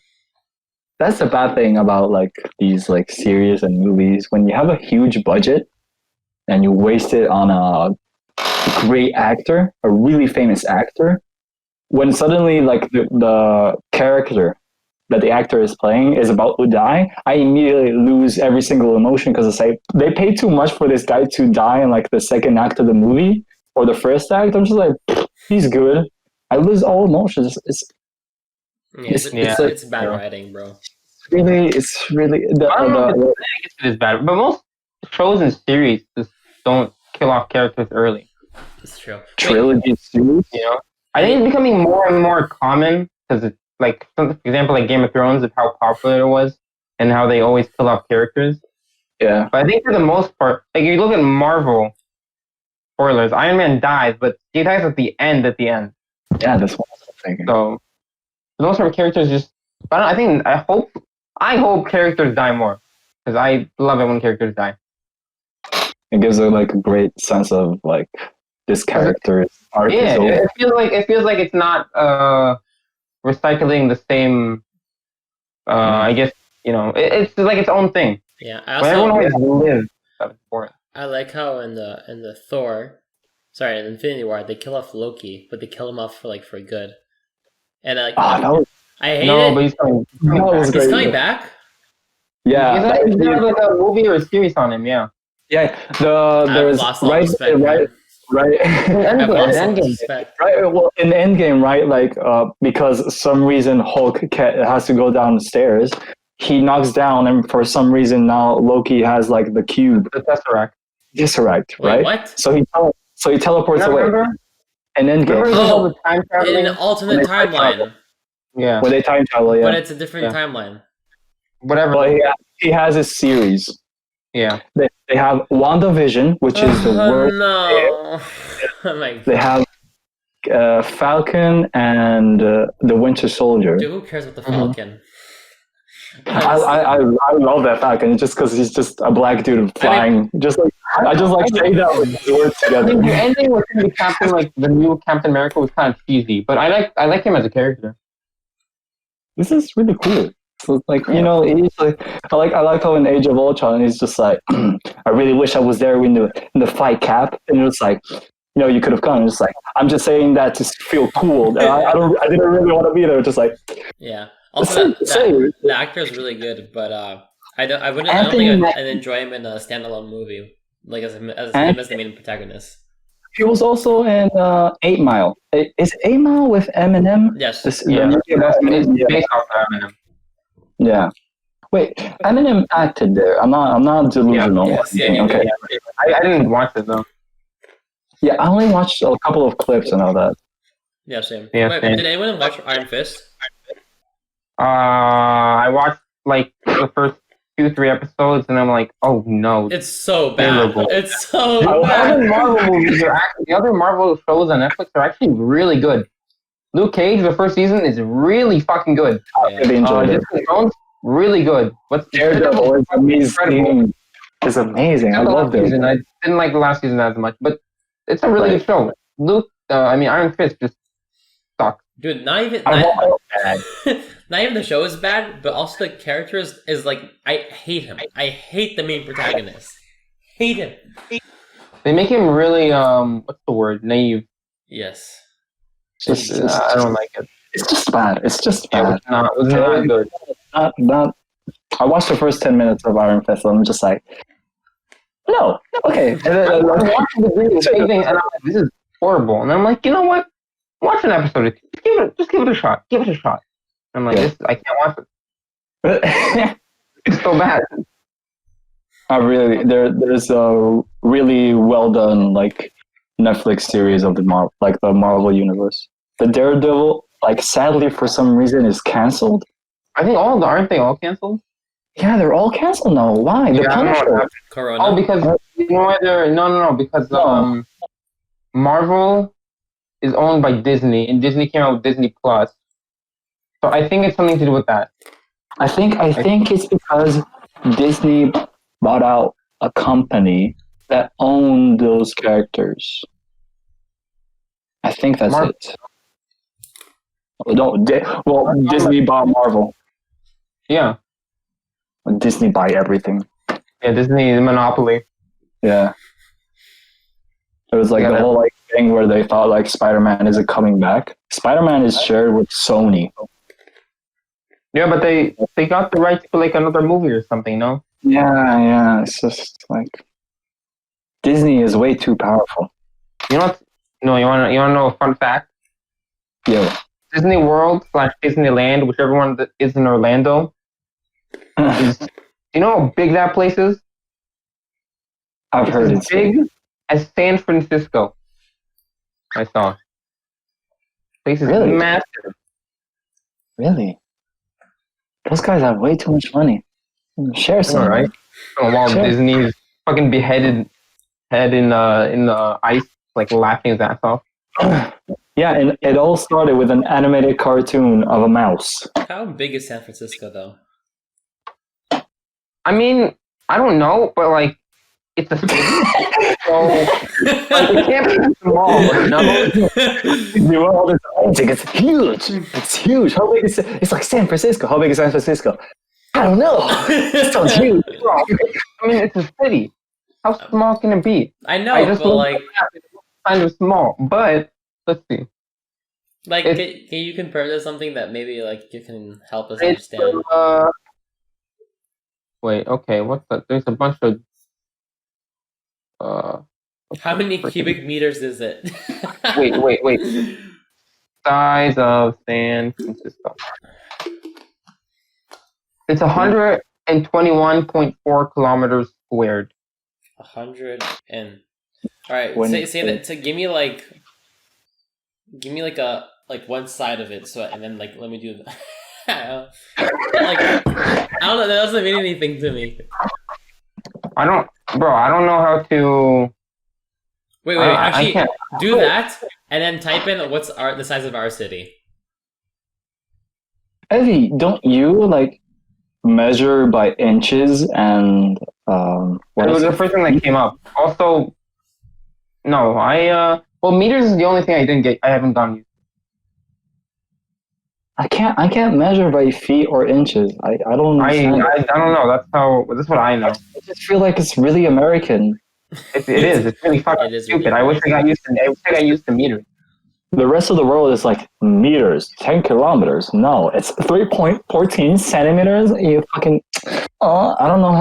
That's the bad thing about like these like series and movies. When you have a huge budget and you waste it on a great actor, a really famous actor, when suddenly like the character that the actor is playing is about to die, I immediately lose every single emotion because it's like they pay too much for this guy to die in like the second act of the movie or the first act. I'm just like, he's good. I lose all emotions. It's bad writing, bro. It's really. I don't know if it is bad, but most shows and series just don't kill off characters early. That's true. Trilogy series, I think it's becoming more and more common because it's like, for example, like Game of Thrones, of how popular it was and how they always kill off characters. Yeah. But I think for the most part, like you look at Marvel, spoilers, Iron Man dies, but he dies at the end. Yeah, that's what I was thinking. So, for the most part, characters just, I hope characters die more. Because I love it when characters die. It gives it like a great sense of like this character's arc. Yeah, it feels like it's not recycling the same. I guess it's like its own thing. Yeah, but everyone always lives. That's important. I like how in the Thor, in Infinity War, they kill off Loki, but they kill him off for good. And I hate it. But he's coming. He's coming back. Yeah, he's got like a movie or a series on him. Yeah. Yeah, there's right. Endgame. Right. Well, in Endgame, right? Like, because some reason Hulk has to go downstairs, he knocks down, and for some reason now Loki has like the cube, the Tesseract, Wait, right? What? So he teleports away. And Endgame. In an alternate timeline. Yeah. Where they time travel, yeah. But it's a different timeline. Whatever. Well, he has a series. Yeah. They have WandaVision, which is the worst. No. Oh my God. Falcon and the Winter Soldier. Dude, who cares about the Falcon? I love that Falcon just because he's just a black dude flying. I just like saying that with words together. I think the ending with the Captain, like the new Captain America, was kind of cheesy, but I like him as a character. This is really cool. So like he's like I like how in Age of Ultron he's just like I really wish I was there in the fight, Cap, and it's like you could have come. It's like I'm just saying that to feel cool. I didn't really want to be there. Just like Also, the actor is really good, but I don't think I'd enjoy him in a standalone movie, like as him as the main protagonist. He was also in 8 Mile. Is 8 Mile with Eminem? Yes. It's based off of Eminem. Yeah. Wait, Eminem acted there. I'm not delusional. Okay. I didn't watch it though. Yeah, I only watched a couple of clips and all that. Yeah, same. Yeah, Wait, same. did anyone watch Iron Fist? I watched like the first 2-3 episodes, and I'm like, oh no, it's so bad. Terrible. It's so bad. The other Marvel movies the other Marvel shows on Netflix are actually really good. Luke Cage, the first season, is really fucking good. I really enjoyed it. Jessica Jones, really good. What's Daredevil is amazing. It's amazing. I love it. I didn't like the last season as much, but it's a really good show. Iron Fist just sucks. Dude, not even the show is bad, but also the characters is like I hate him. I hate the main protagonist. Hate him. They make him really what's the word? Naive. Yes. I don't like it. It's just bad. It's just bad. It was not good. Not. I watched the first 10 minutes of Iron Fist, and I'm just like, no, okay. And then, I'm watching the video, and I'm like, this is horrible. And I'm like, you know what? Watch an episode. Just give it a shot. Give it a shot. I'm like, I can't watch it. It's so bad. There's a really well done like Netflix series of the Marvel universe. The Daredevil, like sadly for some reason, is canceled. I think aren't they all canceled? Yeah, they're all canceled now. Why? The Punisher. Corona. Oh, because you know why no, because Marvel is owned by Disney, and Disney came out with Disney Plus. So I think it's something to do with that. I think it's because Disney bought out a company that owned those characters. I think that's it. No, Disney bought Marvel. Yeah. Disney buy everything. Yeah, Disney monopoly. Yeah. It was like the whole like thing where they thought like Spider-Man isn't coming back. Spider-Man is shared with Sony. Yeah, but they got the rights for like another movie or something, no? Yeah. It's just like Disney is way too powerful. You know what? No, you wanna know a fun fact? Yeah. Disney World / Disneyland, whichever one that is in Orlando. You know how big that place is? I've heard it's big as San Francisco. I saw. Place is really massive. Really? Those guys have way too much money. Share some, all right? While Disney is fucking beheaded head in the ice, like laughing his ass off. Yeah, and it all started with an animated cartoon of a mouse. How big is San Francisco, though? I mean, I don't know, but like, it's a city, so like, it can't be small. No, it's huge. It's huge. How big is it? It's like San Francisco. How big is San Francisco? I don't know. It sounds huge. I mean, it's a city. How small can it be? I know, but like, it's kind of small. But let's see. Like, can you compare to something that maybe like you can help us understand? Wait, okay, what's that? There's a bunch of how many cubic meters is it? wait. Size of San Francisco. It's 121.4 kilometers squared. 100 and all right. Say that. So give me like a one side of it. So and then like let me do that. I don't know. That doesn't mean anything to me. I don't know how to. Wait. Actually, do that And then type in what's the size of our city. Evie, don't you like measure by inches and It was the first thing that came up. Also, no, well, meters is the only thing I haven't gone used. I can't measure by feet or inches. I don't understand. I don't know. That's what I know. I just feel like it's really American. It is. It's really fucking stupid. Really I wish I got used to meters. The rest of the world is like meters, 10 kilometers. No, it's 3.14 centimeters. You fucking. I don't know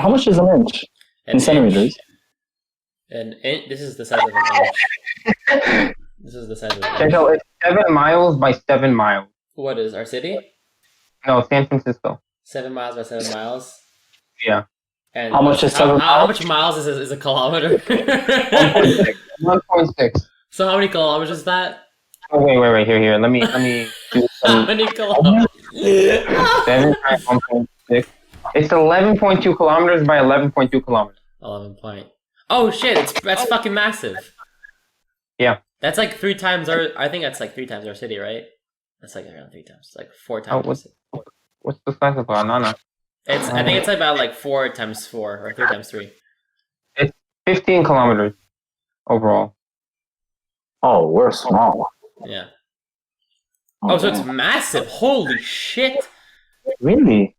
how much is an inch in centimeters. This is the size of an inch. This is the size of an inch. So it's 7 miles by 7 miles. What is our city? No, San Francisco. 7 miles by 7 miles. Yeah. And how much is 7 miles? How much miles is a kilometer? 1.6. 1.6. So how many kilometers is that? Oh wait. Here. Let me do some. How many kilometers? 7 times 1.6. It's 11.2 kilometers by 11.2 kilometers. 11 point. Oh shit! That's fucking massive. Yeah. That's like 3 times our. I think that's like 3 times our city, right? That's like around 3 times. It's like 4 times. What's the size of banana? I think it's about like 4 times 4 or 3 times 3. It's 15 kilometers overall. Oh, we're small. Yeah. Oh, so it's massive. Holy shit. Really?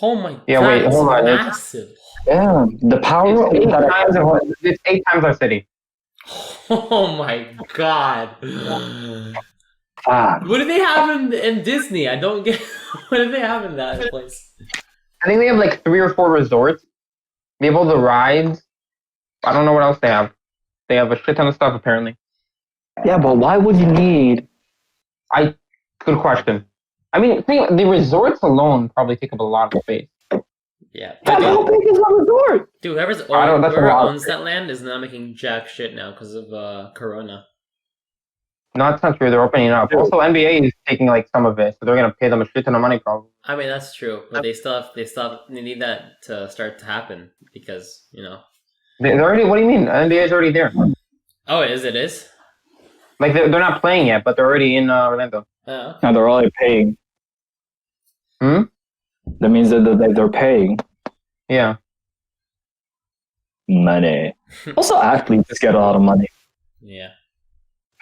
Oh my god. Yeah, wait, hold on. Massive. Yeah, the power. It's 8 times our city. Oh my god. What do they have in Disney? I don't get. What do they have in that place? I think they have like 3 or 4 resorts. They have all the rides. I don't know what else they have. They have a shit ton of stuff apparently. Yeah, but why would you need? Good question. I mean, the resorts alone probably take up a lot of space. Yeah. How big is a resort? Dude, whoever owns that land is not making jack shit now because of Corona. No, it's not true. They're opening it up. Also, NBA is taking like some of it, so they're gonna pay them a shit ton of money probably. I mean, that's true, but they need that to start to happen because They're already. What do you mean? NBA is already there. Oh, it is. Like they're not playing yet, but they're already in Orlando. Oh, okay. And they're already paying. That means that they're paying. Yeah. Money. Also, athletes get a lot of money. Yeah.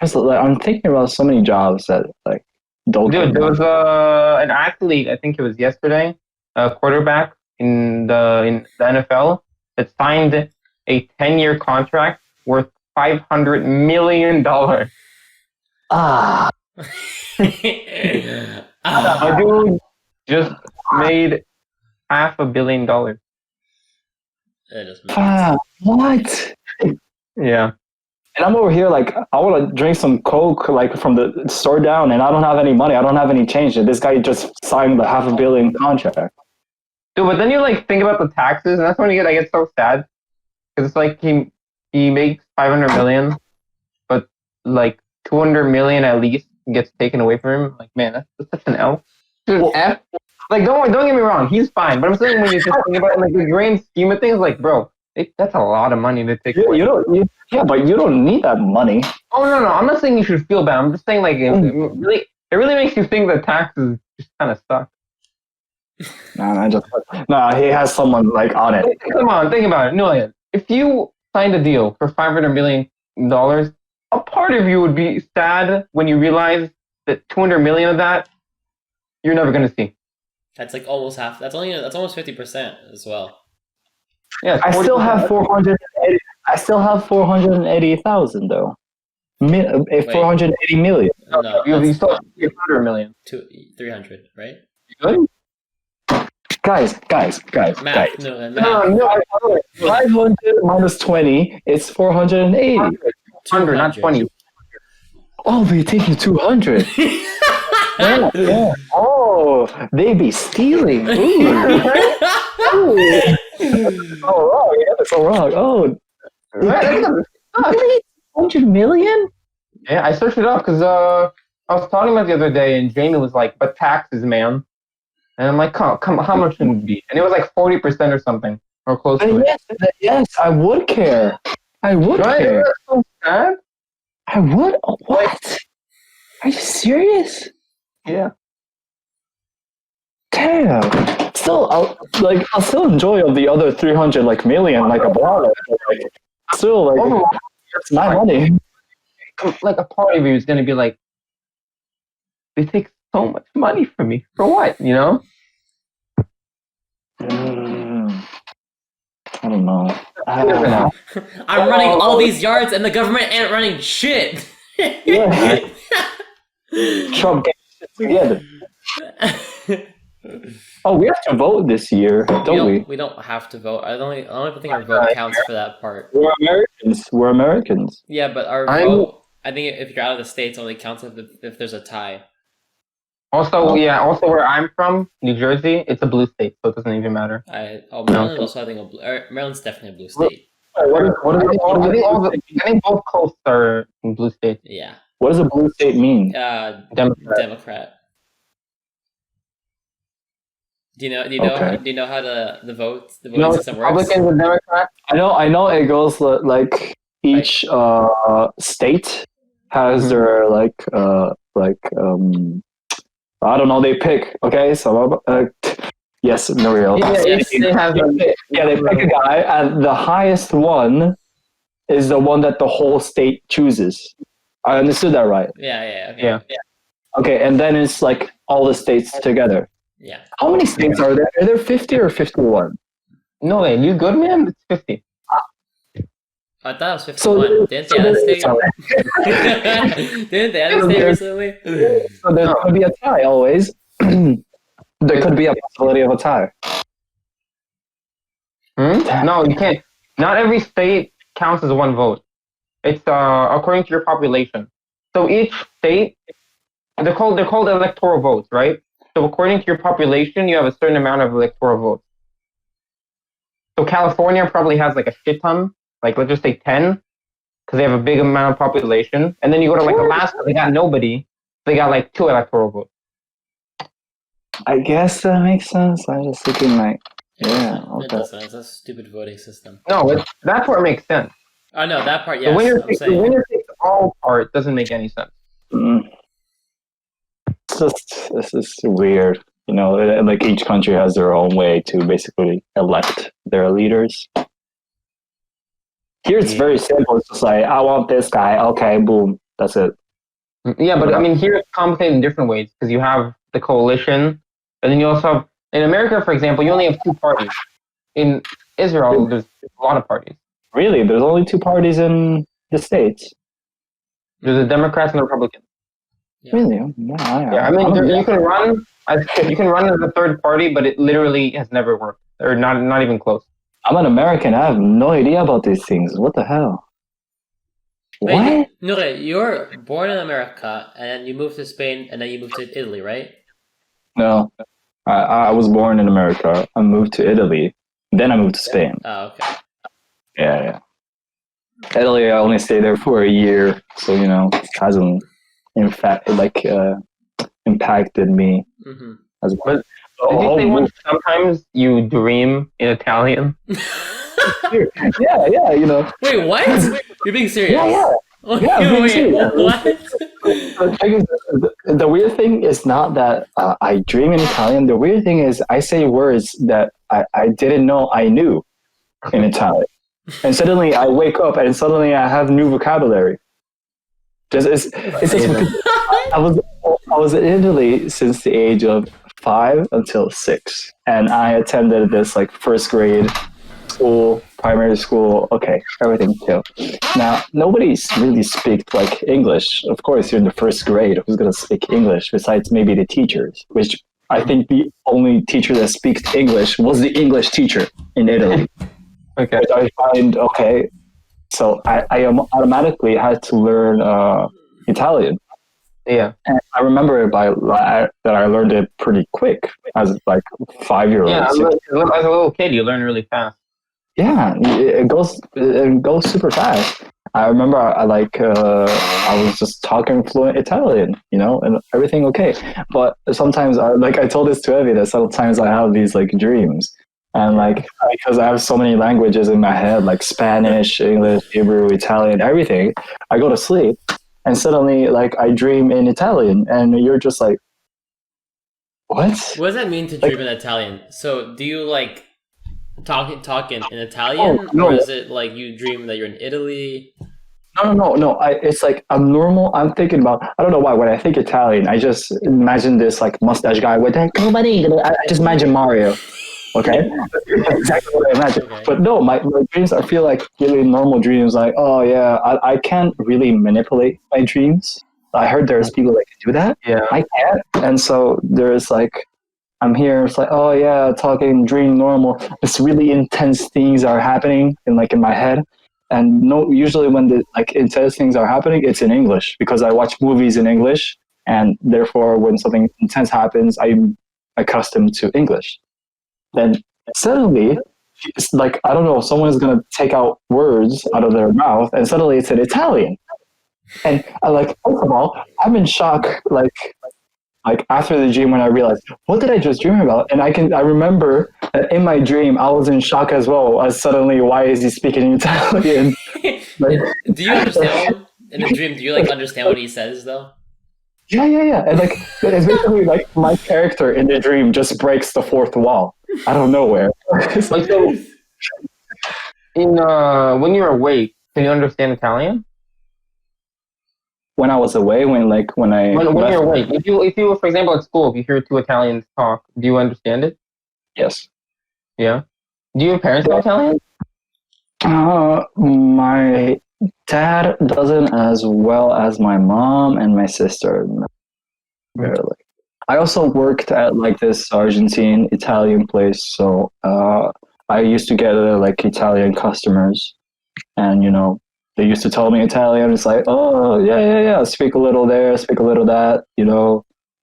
I'm thinking about so many jobs that like don't. Dude, there was an athlete. I think it was yesterday, a quarterback in the NFL that signed a 10-year contract worth $500 million. A dude just made $500 million. That is what? Yeah. And I'm over here like I want to drink some Coke like from the store down, and I don't have any money. I don't have any change. And this guy just signed the $500 million contract. Dude, but then you like think about the taxes, and that's when I get so sad because it's like he makes $500 million, but like $200 million at least gets taken away from him. Like, man, that's such an L. Dude, F. Like, don't get me wrong, he's fine. But I'm saying when you just think about it, like the grand scheme of things, like, bro, that's a lot of money to take away. But you don't need that money. Oh no, I'm not saying you should feel bad. I'm just saying like it really makes you think that taxes just kind of suck. Nah, he has someone like on it. Come on, think about it. No, if you signed a deal for $500 million, a part of you would be sad when you realize that $200 million of that you're never gonna see. That's like almost half. That's almost 50% as well. Yeah, I still have 480. I still have 480,000 though. 480 million. No, you still have 300 million. 300, right? You good? Guys. Math. No. 500 minus 20 is 480. 200, not 20. Oh, they take you 200. Yeah. Oh, they be stealing. Ooh. Oh, wrong. Yeah, that's so wrong. Oh, really? 100 million? Yeah, I searched it up because I was talking about it the other day, and Jamie was like, "But taxes, man." And I'm like, "Come, how much can it be?" And it was like 40% or something, or close to it. Yes, I would care. I would care. That's so sad. I would? What? Are you serious? Yeah. Damn. Still, I'll still enjoy the other 300 million abroad. Still, it's my money. Like a part of you is gonna be like, they take so much money from me for what? You know? I don't know. I'm running all these yards, and the government ain't running shit. Yeah. Trump gets it together. Oh, we have to vote this year, don't we? We don't have to vote. I don't think our vote counts for that part. We're Americans. Yeah, but our vote, I think if you're out of the States, only counts if there's a tie. Also, also where I'm from, New Jersey, it's a blue state, so it doesn't even matter. Maryland is also, I think, Maryland's definitely a blue state. I think both coasts are in blue states. Yeah. What does a blue state mean? Democrat. Do you know how the voting system works? Republicans and Democrats? I know it goes like each state has their I don't know, they pick, okay? So yes, Nuriel. Yes, they pick a guy, and the highest one is the one that the whole state chooses. I understood that right? Yeah. Okay, and then it's like all the states together. Yeah. How many states are there? Are there 50 or 51? No way, you good, man? It's 50. I thought it was 51. Didn't they add a state? Didn't they add a state recently? So there's going to be a tie always. There could be a possibility of a tie. No, you can't. Not every state counts as one vote. It's according to your population. So each state, they're called electoral votes, right? So according to your population, you have a certain amount of electoral votes. So California probably has like a shit ton, like let's just say 10, because they have a big amount of population. And then you go to like Alaska, they got nobody. They got like 2 electoral votes. I guess that makes sense. I was just thinking like, It doesn't. It's a stupid voting system. No, that part makes sense. Oh no, that part, yes. The winner takes all part doesn't make any sense. It's just weird. You know, like each country has their own way to basically elect their leaders. Here it's very simple. It's just like, I want this guy. Okay, boom. That's it. Yeah, but I mean, here it's complicated in different ways because you have the coalition, and then you also have, in America, for example, you only have 2 parties. In Israel, there's a lot of parties. Really? There's only 2 parties in the States? There's the Democrats and the Republicans. Yeah. Really? I mean, you can run as a third party, but it literally has never worked, or not even close. I'm an American. I have no idea about these things. What the hell? Wait, what? No, you're born in America, and then you moved to Spain, and then you moved to Italy, right? No, I was born in America. I moved to Italy, then I moved to Spain. Oh, okay. Yeah. Italy, I only stayed there for a year, so it hasn't, in fact, impacted me as well. Did you say once sometimes you dream in Italian? Yeah. Wait, what? You're being serious? Yeah. What? The weird thing is not that I dream in Italian. The weird thing is I say words that I didn't know I knew in Italian. And suddenly I wake up and suddenly I have new vocabulary. It's just I was in Italy since the age of 5 until 6, and I attended this first grade school, primary school. Okay, everything chill. Now nobody really speaks English. Of course, you're in the first grade. Who's gonna speak English besides maybe the teachers? Which I think the only teacher that speaks English was the English teacher in Italy. Okay. Which I find okay. So I automatically had to learn Italian. Yeah. And I remember that I learned it pretty quick as 5-year-old. Yeah, as a little kid, you learn really fast. Yeah, it goes super fast. I remember I was just talking fluent Italian, and everything okay. But sometimes I told this to Evie that sometimes I have these dreams. And because I have so many languages in my head, like Spanish, English, Hebrew, Italian, everything, I go to sleep and suddenly like I dream in Italian, and you're just like, what? What does that mean to dream in Italian? So do you like talk in Italian, no. or is it like you dream that you're in Italy? No. It's like I'm thinking about. I don't know why. When I think Italian, I just imagine this like mustache guy with that. I just imagine Mario. Okay, exactly what I imagine. Okay. But no, my dreams, I feel like really normal dreams. Like, oh yeah, I can't really manipulate my dreams. I heard there's people that can do that. Yeah, I can't. And so there's like, I'm here. It's like, oh yeah, talking, dream normal. It's really intense things are happening in my head. And no, usually when the like intense things are happening, it's in English because I watch movies in English, and therefore when something intense happens, I'm accustomed to English. Then suddenly, it's like, I don't know, someone's gonna take out words out of their mouth, and suddenly it's in Italian. And I like, first of all, I'm in shock. Like after the dream, when I realized, what did I just dream about? And I remember that in my dream, I was in shock as well. As suddenly, why is he speaking in Italian? Like, do you understand in the dream? Do you like understand what he says though? Yeah. And like, it's basically like my character in the dream just breaks the fourth wall out of nowhere. It's like, so, when you're awake, can you understand Italian? When I was away, when you're awake, if you for example at school, if you hear two Italians talk, do you understand it? Yes. Yeah. Do your parents know Italian? My dad doesn't as well as my mom and my sister. Barely. I also worked at like this Argentine Italian place, so I used to get like Italian customers, and they used to tell me Italian. It's like, oh yeah, speak a little there, speak a little that,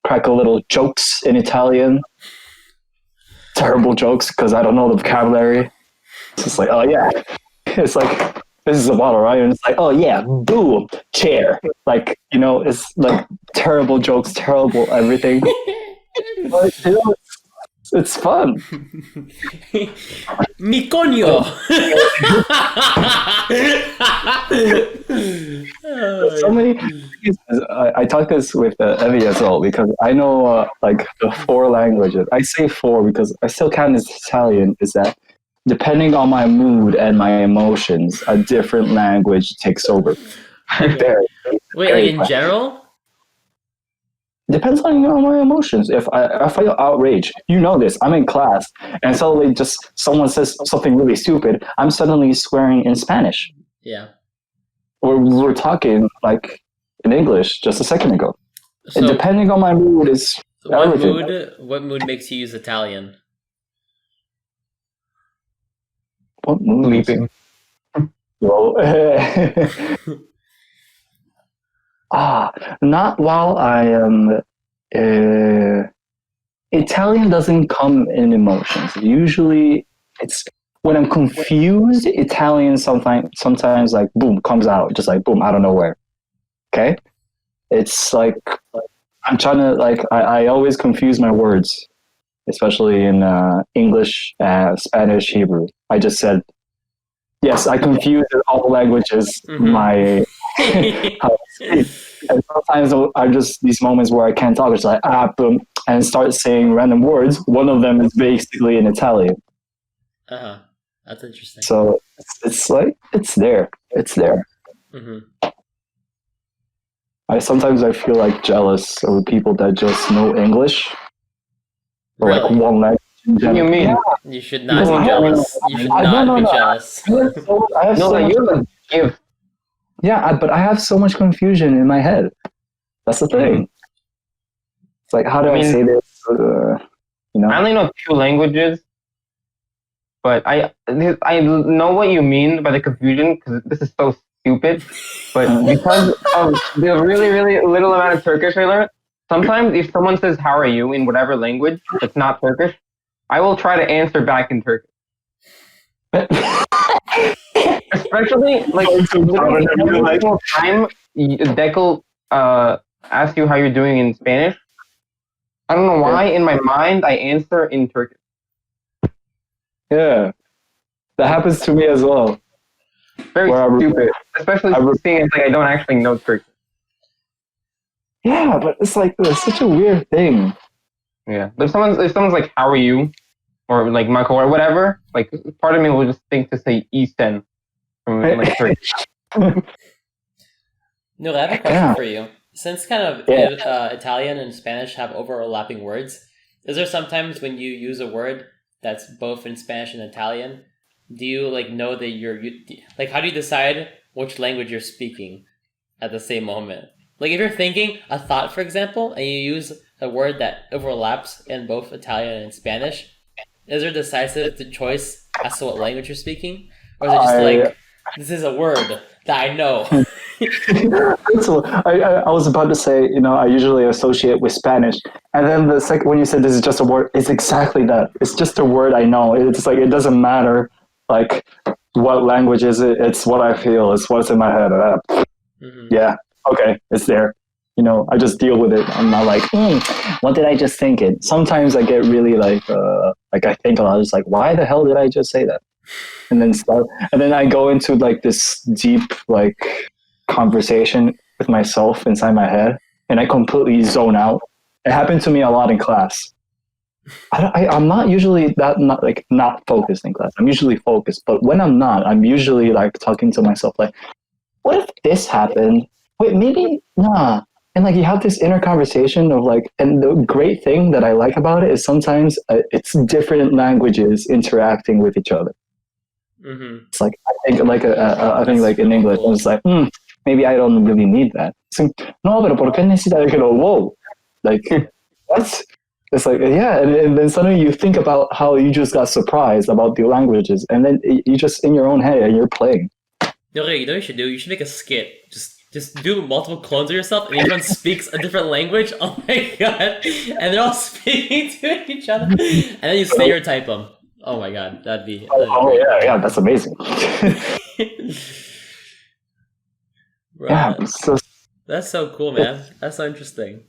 crack a little jokes in Italian. Terrible jokes because I don't know the vocabulary. It's just like, oh yeah, it's like, this is a bottle, right? And it's like, oh yeah, boom, chair. Like, it's like terrible jokes, terrible everything. But, it's fun. Mi coño. So many. I talk this with Evie as well because I know like the 4 languages. I say 4 because I still count as Italian. Is that depending on my mood and my emotions, a different language takes over. Wait, like in general? Depends on my emotions. If I feel outraged, this. I'm in class, and suddenly just someone says something really stupid. I'm suddenly swearing in Spanish. Yeah. Or we're talking like in English just a second ago. So, and depending on my mood is everything. What mood makes you use Italian? What mood? Sleeping. Well, not while I am. Italian doesn't come in emotions. Usually, it's when I'm confused. Italian sometimes like boom comes out, just like boom out of nowhere. Okay, it's like I'm trying to like I always confuse my words, especially in English, Spanish, Hebrew. I just said yes. I confuse in all languages. Mm-hmm. My how I speak. And sometimes I just these moments where I can't talk, it's like boom, and start saying random words. One of them is basically in Italian. That's interesting. So it's like it's there. Mm-hmm. I feel like jealous of people that just know English or really? Like one language. What do you mean? You should not be jealous. You should not be jealous. I have so much gift. Yeah, but I have so much confusion in my head. That's the thing. It's like, how do I say this? I only know 2 languages, but I know what you mean by the confusion because this is so stupid. But because of the really, really little amount of Turkish I learned, sometimes if someone says, how are you, in whatever language that's not Turkish, I will try to answer back in Turkish. Especially, like, every single time Dekel asks you how you're doing in Spanish, I don't know why, in my mind, I answer in Turkish. Yeah. That happens to me as well. Very stupid. Especially seeing it's like I don't actually know Turkish. Yeah, but it's like it's such a weird thing. Yeah, but if someone's like, "How are you?" or like Michael or whatever, like part of me will just think to say Easton from like Turkey. No, I have a question for you. Since kind of Italian and Spanish have overlapping words, is there sometimes when you use a word that's both in Spanish and Italian, do you like know that like how do you decide which language you're speaking at the same moment? Like if you're thinking a thought, for example, and you use a word that overlaps in both Italian and Spanish, is there decisive choice as to what language you're speaking? Or is it just like, this is a word that I know? So I was about to say, I usually associate with Spanish. And then the second, when you said this is just a word, it's exactly that. It's just a word I know. It's like, it doesn't matter, like, what language is it? It's what I feel. It's what's in my head. Yeah, okay, it's there. I just deal with it. I'm not like, what did I just think it? Sometimes I get really like I think a lot. It's like, why the hell did I just say that? And then I go into like this deep like conversation with myself inside my head, and I completely zone out. It happened to me a lot in class. I'm not usually not focused in class. I'm usually focused, but when I'm not, I'm usually like talking to myself like, what if this happened? Wait, maybe nah. And like you have this inner conversation of like, and the great thing that I like about it is sometimes it's different languages interacting with each other. Mm-hmm. It's like I think like in English, cool. It's like maybe I don't really need that. It's like, no, pero ¿por qué necesitas? Whoa, like what? It's like and then suddenly you think about how you just got surprised about the languages, and then you just in your own head and you're playing. No, you know what you should do? You should make a skit. Just do multiple clones of yourself, and everyone speaks a different language. Oh my god! And they're all speaking to each other, and then you stereotype them. Oh my god, that'd be great. Yeah, that's amazing. Right. Yeah, that's so cool, man. That's so interesting.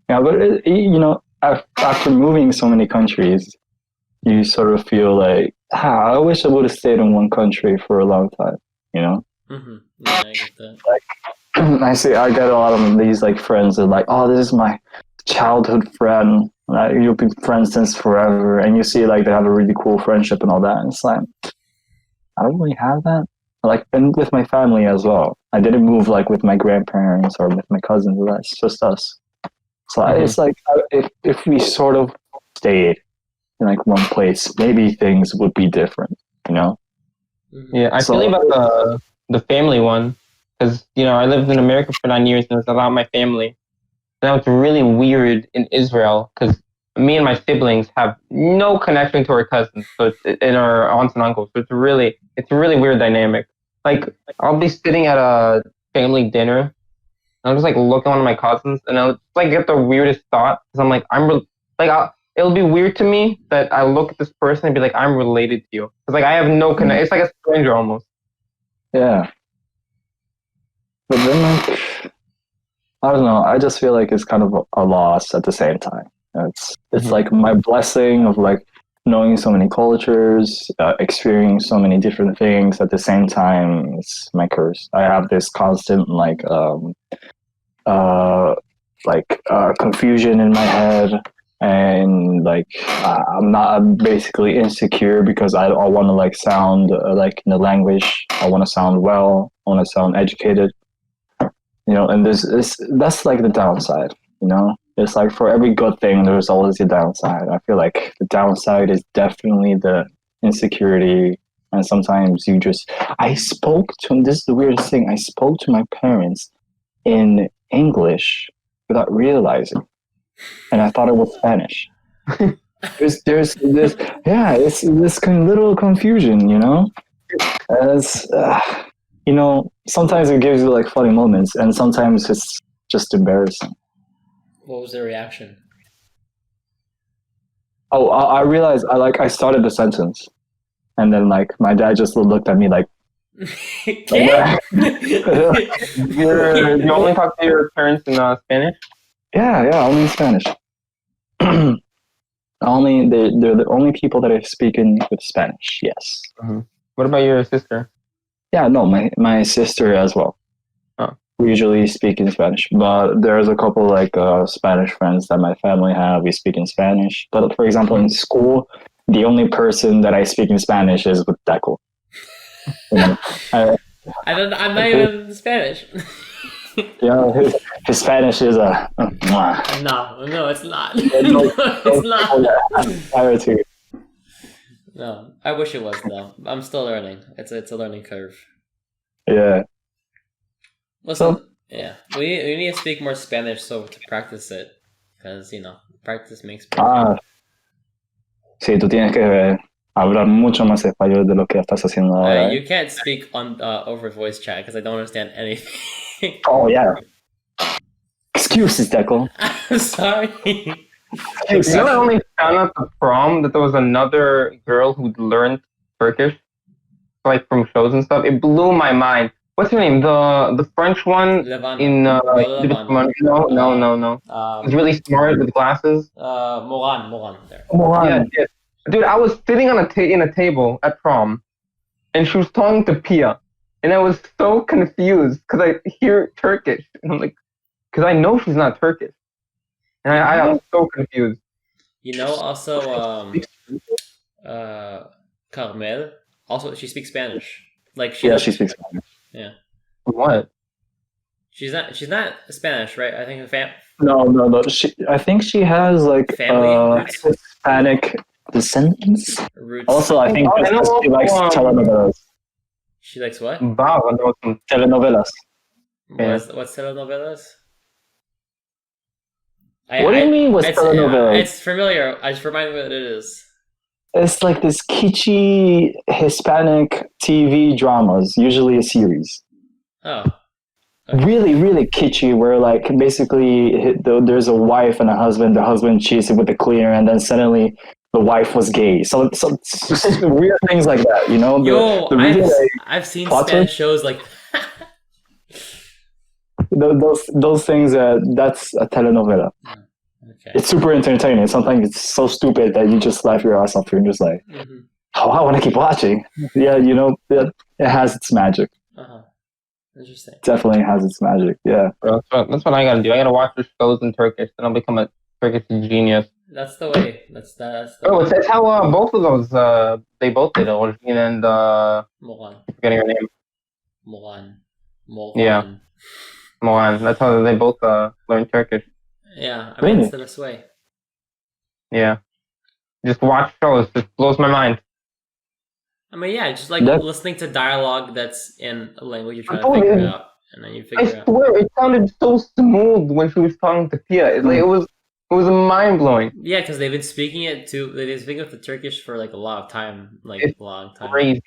Yeah, but after moving so many countries, you sort of feel like, I wish I would have stayed in one country for a long time. Mm-hmm. Yeah, I get that. Like, I get a lot of these like friends that are like, oh, this is my childhood friend. You'll be friends since forever, and you see like they have a really cool friendship and all that. And it's like, I don't really have that. Like, and with my family as well. I didn't move like with my grandparents or with my cousins. That's just us. So it's like if we sort of stayed in like one place, maybe things would be different. Yeah, I feel about the family one, because I lived in America for 9 years and it was a lot of my family. Now it's really weird in Israel because me and my siblings have no connection to our cousins, so and our aunts and uncles. So it's a really weird dynamic. Like I'll be sitting at a family dinner, and I'll just like look at one of my cousins, and I'll just like get the weirdest thought because I'm like it'll be weird to me that I look at this person and be like, I'm related to you. It's like I have no connection. It's like a stranger almost. Yeah. But then like, I don't know. I just feel like it's kind of a loss at the same time. It's like my blessing of like knowing so many cultures, experiencing so many different things at the same time. It's my curse. I have this constant confusion in my head. And like I'm basically insecure because I want to like sound like in the language. I want to sound well. I want to sound educated. And that's like the downside. It's like for every good thing, there's always a downside. I feel like the downside is definitely the insecurity, and sometimes this is the weirdest thing. I spoke to my parents in English without realizing. And I thought it was Spanish. There's this, it's this little confusion, as sometimes it gives you like funny moments, and sometimes it's just embarrassing. What was their reaction? Oh, I realized I started the sentence, and then like my dad just looked at me like. You only talk to your parents in Spanish? Yeah, only in Spanish. They're the only people that I speak in with Spanish. Yes. Mm-hmm. What about your sister? Yeah, no, my sister as well. Oh. we usually speak in Spanish. But there's a couple like Spanish friends that my family have. We speak in Spanish. But for example, in school, the only person that I speak in Spanish is with Dekel. I'm not even Spanish. His Spanish is a. No, it's not. It's not. No, I wish it was though. I'm still learning. It's a learning curve. Yeah. Listen, we need to speak more Spanish to practice it, because practice makes perfect. Sí, tú tienes que hablar mucho más español de lo que estás haciendo ahora. You can't speak on over voice chat because I don't understand anything. Oh yeah. Excuses, Dekel. I'm sorry. Hey, I only found out at the prom that there was another girl who'd learned Turkish, like from shows and stuff. It blew my mind. What's her name? The French one in No. It's really smart with glasses. Moran there. Moran. Yeah. Dude, I was sitting on in a table at prom, and she was talking to Pia, and I was so confused because I hear Turkish, and I'm like, because I know she's not Turkish, and I was so confused. Also, Carmel. Also, she speaks Spanish. She speaks Spanish. Yeah. What? She's not Spanish, right? I think No. I think she has like Hispanic descendants. Roots. Also, I think she likes telenovelas. She likes what? Telenovelas. What's telenovelas? What do you mean with telenovelas? It's familiar. I just remind me what it is. It's like this kitschy Hispanic TV dramas, usually a series. Oh. Okay. Really, really kitschy, where like basically there's a wife and a husband. The husband cheats with the cleaner, and then suddenly the wife was gay. So weird things like that, I've seen Spanish shows like those things. That's a telenovela. Okay. It's super entertaining. Sometimes it's so stupid that you just laugh your ass off. You're just like, I want to keep watching. Yeah, it has its magic. Interesting. Definitely has its magic. Yeah. That's what I gotta do. I gotta watch the shows in Turkish, and I'll become a Turkish genius. That's the way. That's the way. It's how both of those they both did, Origin and Moran. Forgetting her name. Moran. Yeah. Moran. That's how they both learned Turkish. Yeah, I mean, it's the best way. Yeah. Just watch shows. It blows my mind. I mean, yeah, just like listening to dialogue that's in a language you're trying to figure out, and then you figure it out. I swear, it sounded so smooth when she was talking to Pia. It was mind blowing. Yeah, because they've been speaking it too. They've been speaking with the Turkish for like a lot of time, it's a long time. Crazy.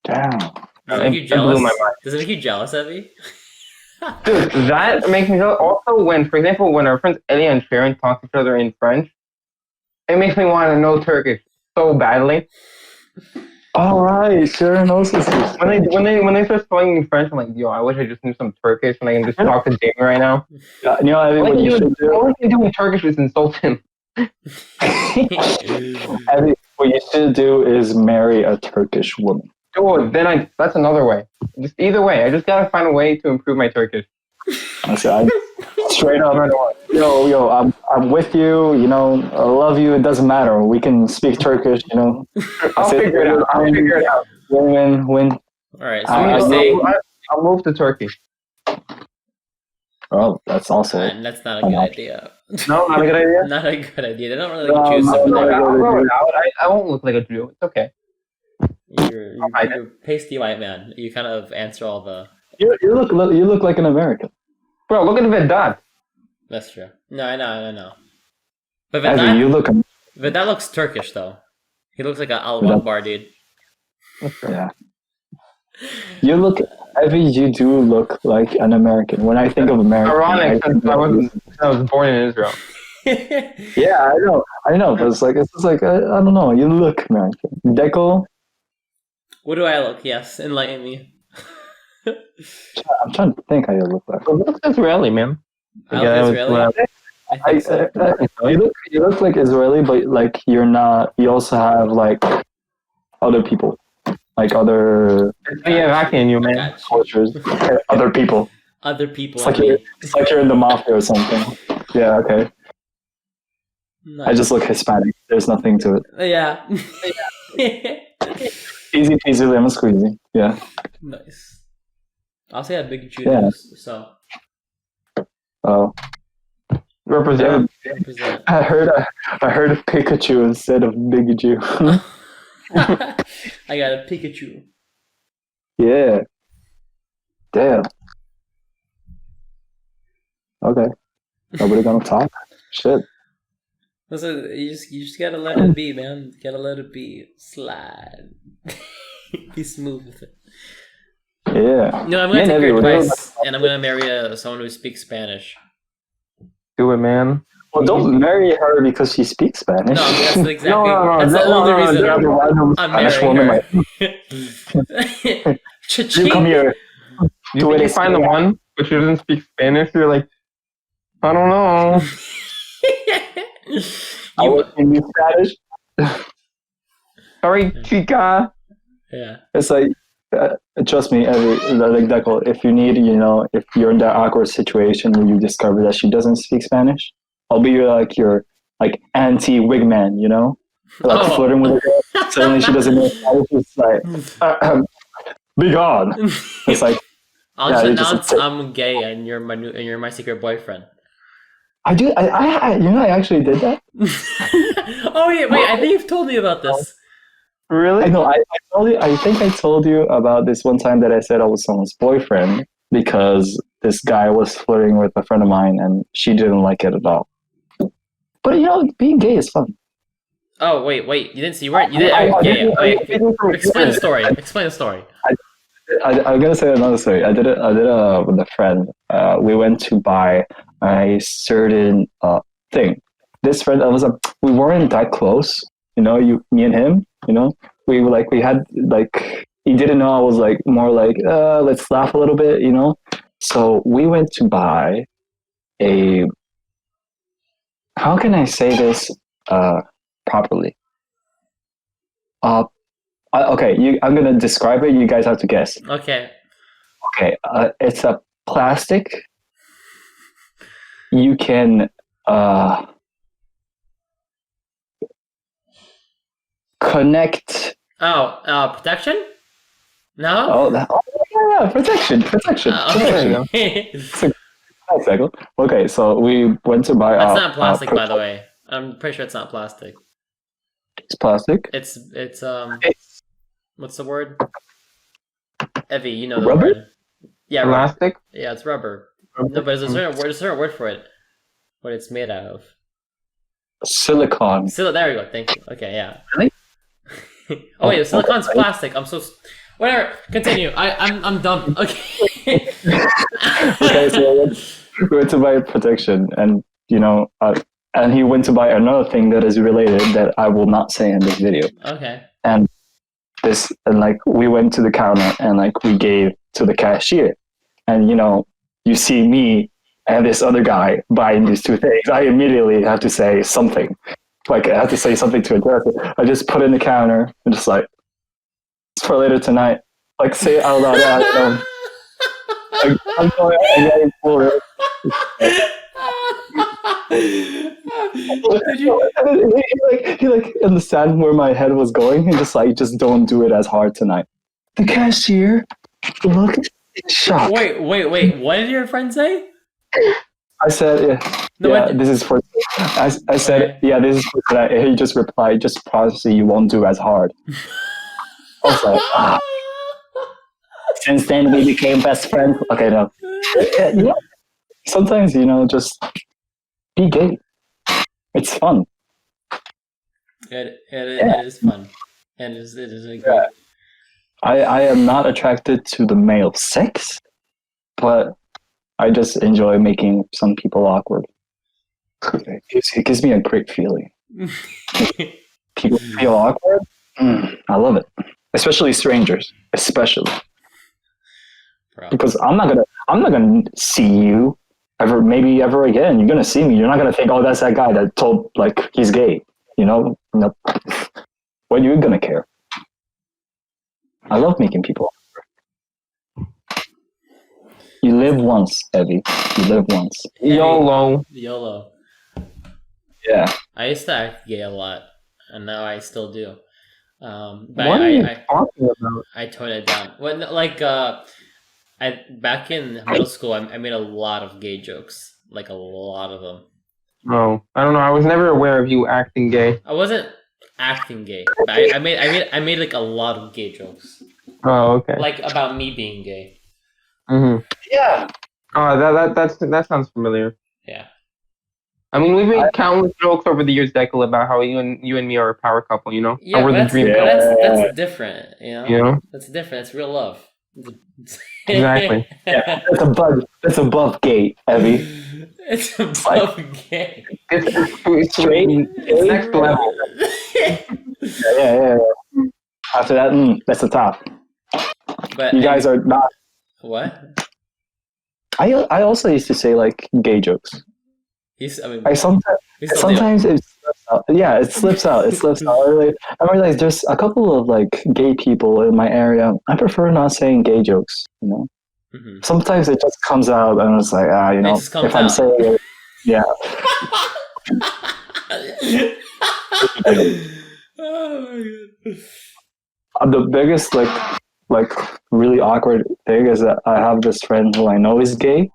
Damn. Does it make you jealous? Does it make you jealous, Evie? Dude, that makes me jealous. Also, for example, when our friends Ellie and Sharon talk to each other in French, it makes me want to know Turkish so badly. All right, Sharon also. When they start speaking in French, I'm like, yo, I wish I just knew some Turkish and I can just talk to Jamie right now. Yeah, I mean, what you should do. All you do in Turkish is insult him. I mean, what you should do is marry a Turkish woman. Oh, then that's another way. Just either way, I just gotta find a way to improve my Turkish. Straight up, yo, I'm with you. I love you. It doesn't matter. We can speak Turkish. I'll figure it out. Win. All right. So I'll move to Turkey. Oh, that's also. That's not a good idea. No, not a good idea. Not a good idea. They don't really like Jews. I won't look like a Jew. It's okay. You're a pasty white man. You kind of answer all the. You look like an American. Bro, look at Vedad. That's true. No, I know. But Vedad looks Turkish though. He looks like an Al-Wakbar dude. Yeah. You do look like an American. When I think of American, ironic since I was born in Israel. Yeah, I know, but it's like I don't know. You look American. Dekel. What do I look? Yes, enlighten me. I'm trying to think how you look like. You look Israeli, man. I look Israeli. You look like Israeli, but like you're not. You also have like other people. like other that can you, man. cultures, other people. Other people. It's like you're in the mafia or something. Yeah, okay. Nice. I just look Hispanic. There's nothing to it. Yeah. Easy peasy lemon squeezy. Yeah. Nice. I'll say a big Judas. So. Oh. Represent. I heard Pikachu instead of Big Jew. I got a Pikachu. Yeah. Damn. Okay. Nobody gonna talk? Shit. Listen, you just gotta let it be, man. You gotta let it be. Slide. Be smooth with it. Yeah. No, I'm gonna take your advice, and I'm gonna marry someone who speaks Spanish. Do it, man. Well, don't marry her because she speaks Spanish. No, that's exactly. That's the only reason I'm marrying her. You come here. You find the one, but she doesn't speak Spanish. You're like, I don't know. I was in Spanish. Sorry, chica. Yeah. It's like, trust me, like Dekel, if you need, if you're in that awkward situation where you discover that she doesn't speak Spanish, I'll be your anti-wigman, flirting with a girl. Suddenly she doesn't know Spanish. It's like, be gone. It's like, I'll just announce I'm gay and you're my secret boyfriend. I do. I actually did that. Oh yeah, wait. I think you've told me about this. Really? I know. I told you. I think I told you about this one time that I said I was someone's boyfriend because this guy was flirting with a friend of mine and she didn't like it at all. But being gay is fun. Oh wait. You didn't see. You weren't. You didn't. Gay. Explain the story. I'm gonna say another story. I did it with a friend. We went to buy a certain thing. This friend, we weren't that close. Me and him. We had he didn't know I was more let's laugh a little bit. So we went to buy a. How can I say this properly? Okay, I'm gonna describe it. You guys have to guess. Okay. Okay, it's a plastic. You can connect. Protection? No. Yeah, protection. Okay, so we went to buy. It's not plastic, by the way. I'm pretty sure it's not plastic. It's plastic. It's what's the word? Evie, you know the rubber? word. Yeah, plastic. Rubber. Yeah, it's rubber. No, but there's a certain word for it. What it's made out of. Silicon. There we go. Thank you. Okay, yeah. Really? Oh wait, silicon's plastic. I'm so. Whatever. Continue. I'm dumb. Okay. Okay, so we went to buy protection, and and he went to buy another thing that is related that I will not say in this video. Okay. And we went to the counter and we gave to the cashier, and you see me and this other guy buying these two things. I immediately have to say something. I have to say something to address it. I just put in the counter and just it's for later tonight. Say it out loud. I'm going for it. He understand where my head was going and just don't do it as hard tonight. The cashier looked shocked. Wait. What did your friend say? I said, this is for. I said, okay. Yeah, this is for tonight. And he just replied, just promise you won't do as hard. I was like, Since then, we became best friends. Okay, no. Sometimes, just be gay. It's fun. It is fun. And it is a great... I am not attracted to the male sex, but I just enjoy making some people awkward. It gives me a great feeling. People feel awkward. I love it. Especially strangers. Especially. Because I'm not gonna see you ever again. You're gonna see me. You're not gonna think, oh, that's that guy that told he's gay. Nope. What are you gonna care? I love making people laugh. You live once, Evie. You live once. YOLO. YOLO. Yeah. I used to act gay a lot, and now I still do. But what are you talking about? I toned it down. When back in middle school, I made a lot of gay jokes, like a lot of them. Oh, I don't know. I was never aware of you acting gay. I wasn't acting gay, but I made like a lot of gay jokes. Oh, okay. Like about me being gay. Mm-hmm. Yeah. Oh, that sounds familiar. Yeah. I mean, we've made countless jokes over the years, Dekel, about how you and me are a power couple. You know, yeah, we're the dream couple. That's different. You know, that's different. It's real love. Exactly. Yeah, that's above gay, Evie. It's above gay. It's straight. It's next level. Yeah. After that, that's the top. But you guys are not. What? I also used to say like gay jokes. I sometimes it slips out. Yeah, it slips out. I realize there's a couple of like gay people in my area. I prefer not saying gay jokes. You know, sometimes it just comes out, and it's like you know, if I'm saying it, yeah. Oh my god. The biggest like really awkward thing is that I have this friend who I know is gay.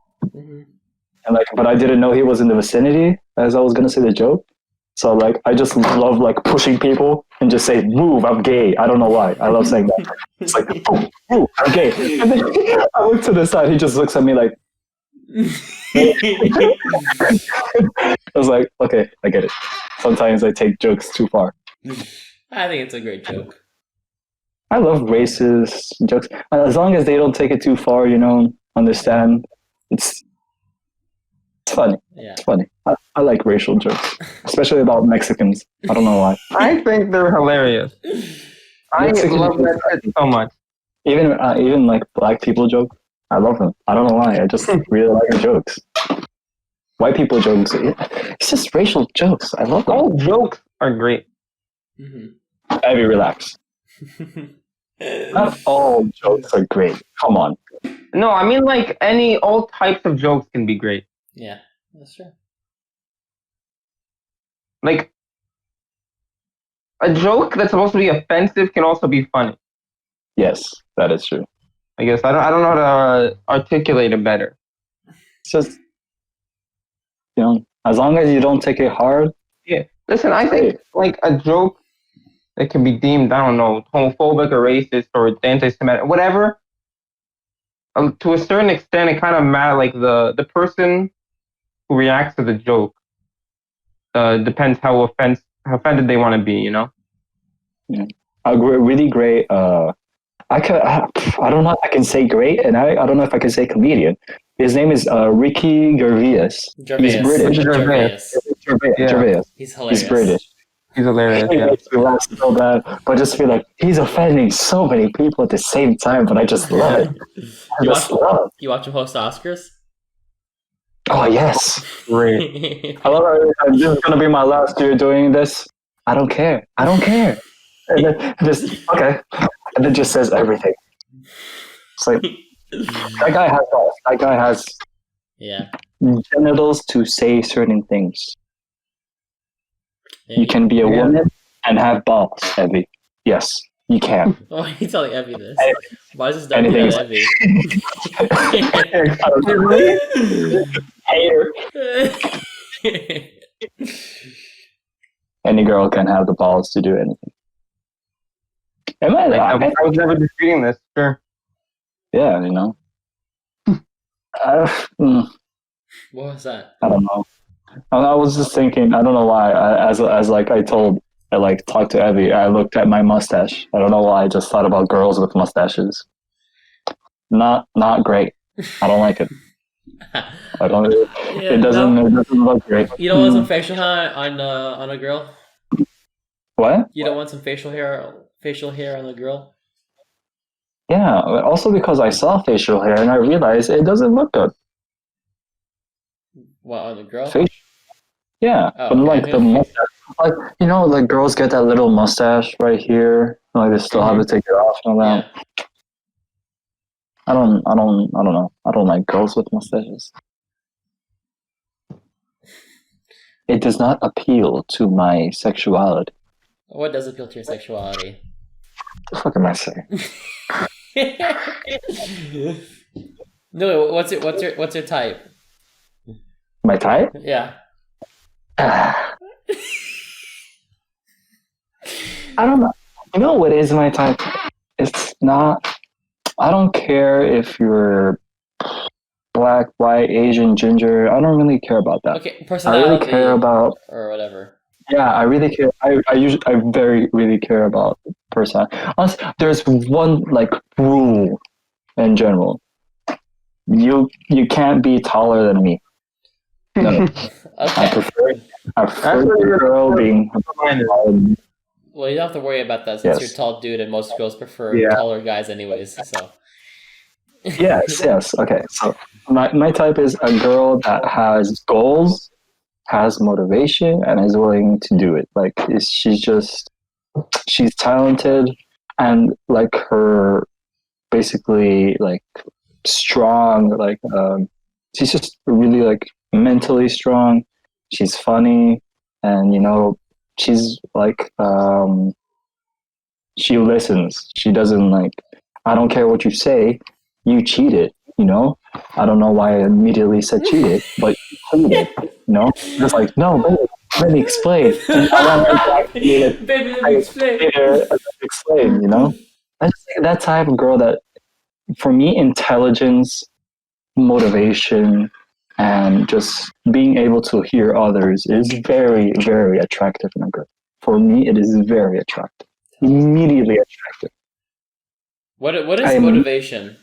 And but I didn't know he was in the vicinity as I was gonna say the joke. So I just love pushing people and just say, "Move, I'm gay." I don't know why. I love saying that. It's like, "Move, I'm gay." And then I look to the side. He just looks at me like. I was like, okay, I get it. Sometimes I take jokes too far. I think it's a great joke. I love racist jokes as long as they don't take it too far. You know, understand? It's funny. Yeah. It's funny. I like racial jokes, especially about Mexicans. I don't know why. I think they're hilarious. I love that so much. Even like black people jokes, I love them. I don't know why. I just really like their jokes. White people jokes, it's just racial jokes. I love them. All jokes are great. Ivy, relax. Not all jokes are great. Come on. No, I mean all types of jokes can be great. Yeah, that's true. Like, a joke that's supposed to be offensive can also be funny. Yes, that is true. I guess I don't know how to articulate it better. It's just, you know, as long as you don't take it hard. Yeah. Listen, I think a joke that can be deemed, I don't know, homophobic or racist or anti-Semitic, whatever. To a certain extent, it kind of matters. The person who reacts to the joke depends how offended they want to be. You know. Yeah, a really great. I don't know if I can say great, and I don't know if I can say comedian. His name is Ricky Gervais. He's British. Gervais. He's hilarious. He's British. He's hilarious. He makes me laugh so bad, but I just feel like he's offending so many people at the same time. But I just love it. You watch him host Oscars? Oh yes, great. I love it. This is gonna be my last year doing this. I don't care. And then just okay, and then just says everything. It's like that guy has genitals to say certain things. You can be a woman and have balls, Evie. Yes, you can. Oh, he's telling Evie this. Why is this done to Evie? Hater. Any girl can have the balls to do anything. Am I? I was never disputing this. Sure. Yeah, you know. What was that? I don't know. I was just thinking. I don't know why. I talked to Evie. I looked at my mustache. I don't know why. I just thought about girls with mustaches. Not great. I don't like it. I don't. It doesn't look great. You don't want some facial hair on a girl? What? You don't want some facial hair on a girl? Yeah. Also because I saw facial hair and I realized it doesn't look good. What, on a girl? Yeah, but the Like, like girls get that little mustache right here, like they still have to take it off and all that. Yeah. I don't know. I don't like girls with mustaches. It does not appeal to my sexuality. What does appeal to your sexuality? What the fuck am I saying? No, what's your type? My type? Yeah. I don't know. You know what is my type? It's not. I don't care if you're black, white, Asian, ginger. I don't really care about that. Okay, personality. I really care about or whatever. Yeah, I really care. I really care about personality. Honestly, there's one like rule in general. You can't be taller than me. No. Okay. I prefer a girl being. Well, you don't have to worry about that since you're a tall dude, and most girls prefer taller guys, anyways. So. Yes. Okay, so my type is a girl that has goals, has motivation, and is willing to do it. Like she's talented, and like her basically like strong. Like she's just really like mentally strong. She's funny, and she's like she listens. She doesn't like. I don't care what you say. You cheated. I don't know why I immediately said cheated, but you cheated. Just like no, baby, let me explain. Baby, let me explain. I just think that type of girl that, for me, intelligence, motivation, and just being able to hear others is very, very attractive in a girl. For me, it is very attractive. Immediately attractive. What is motivation?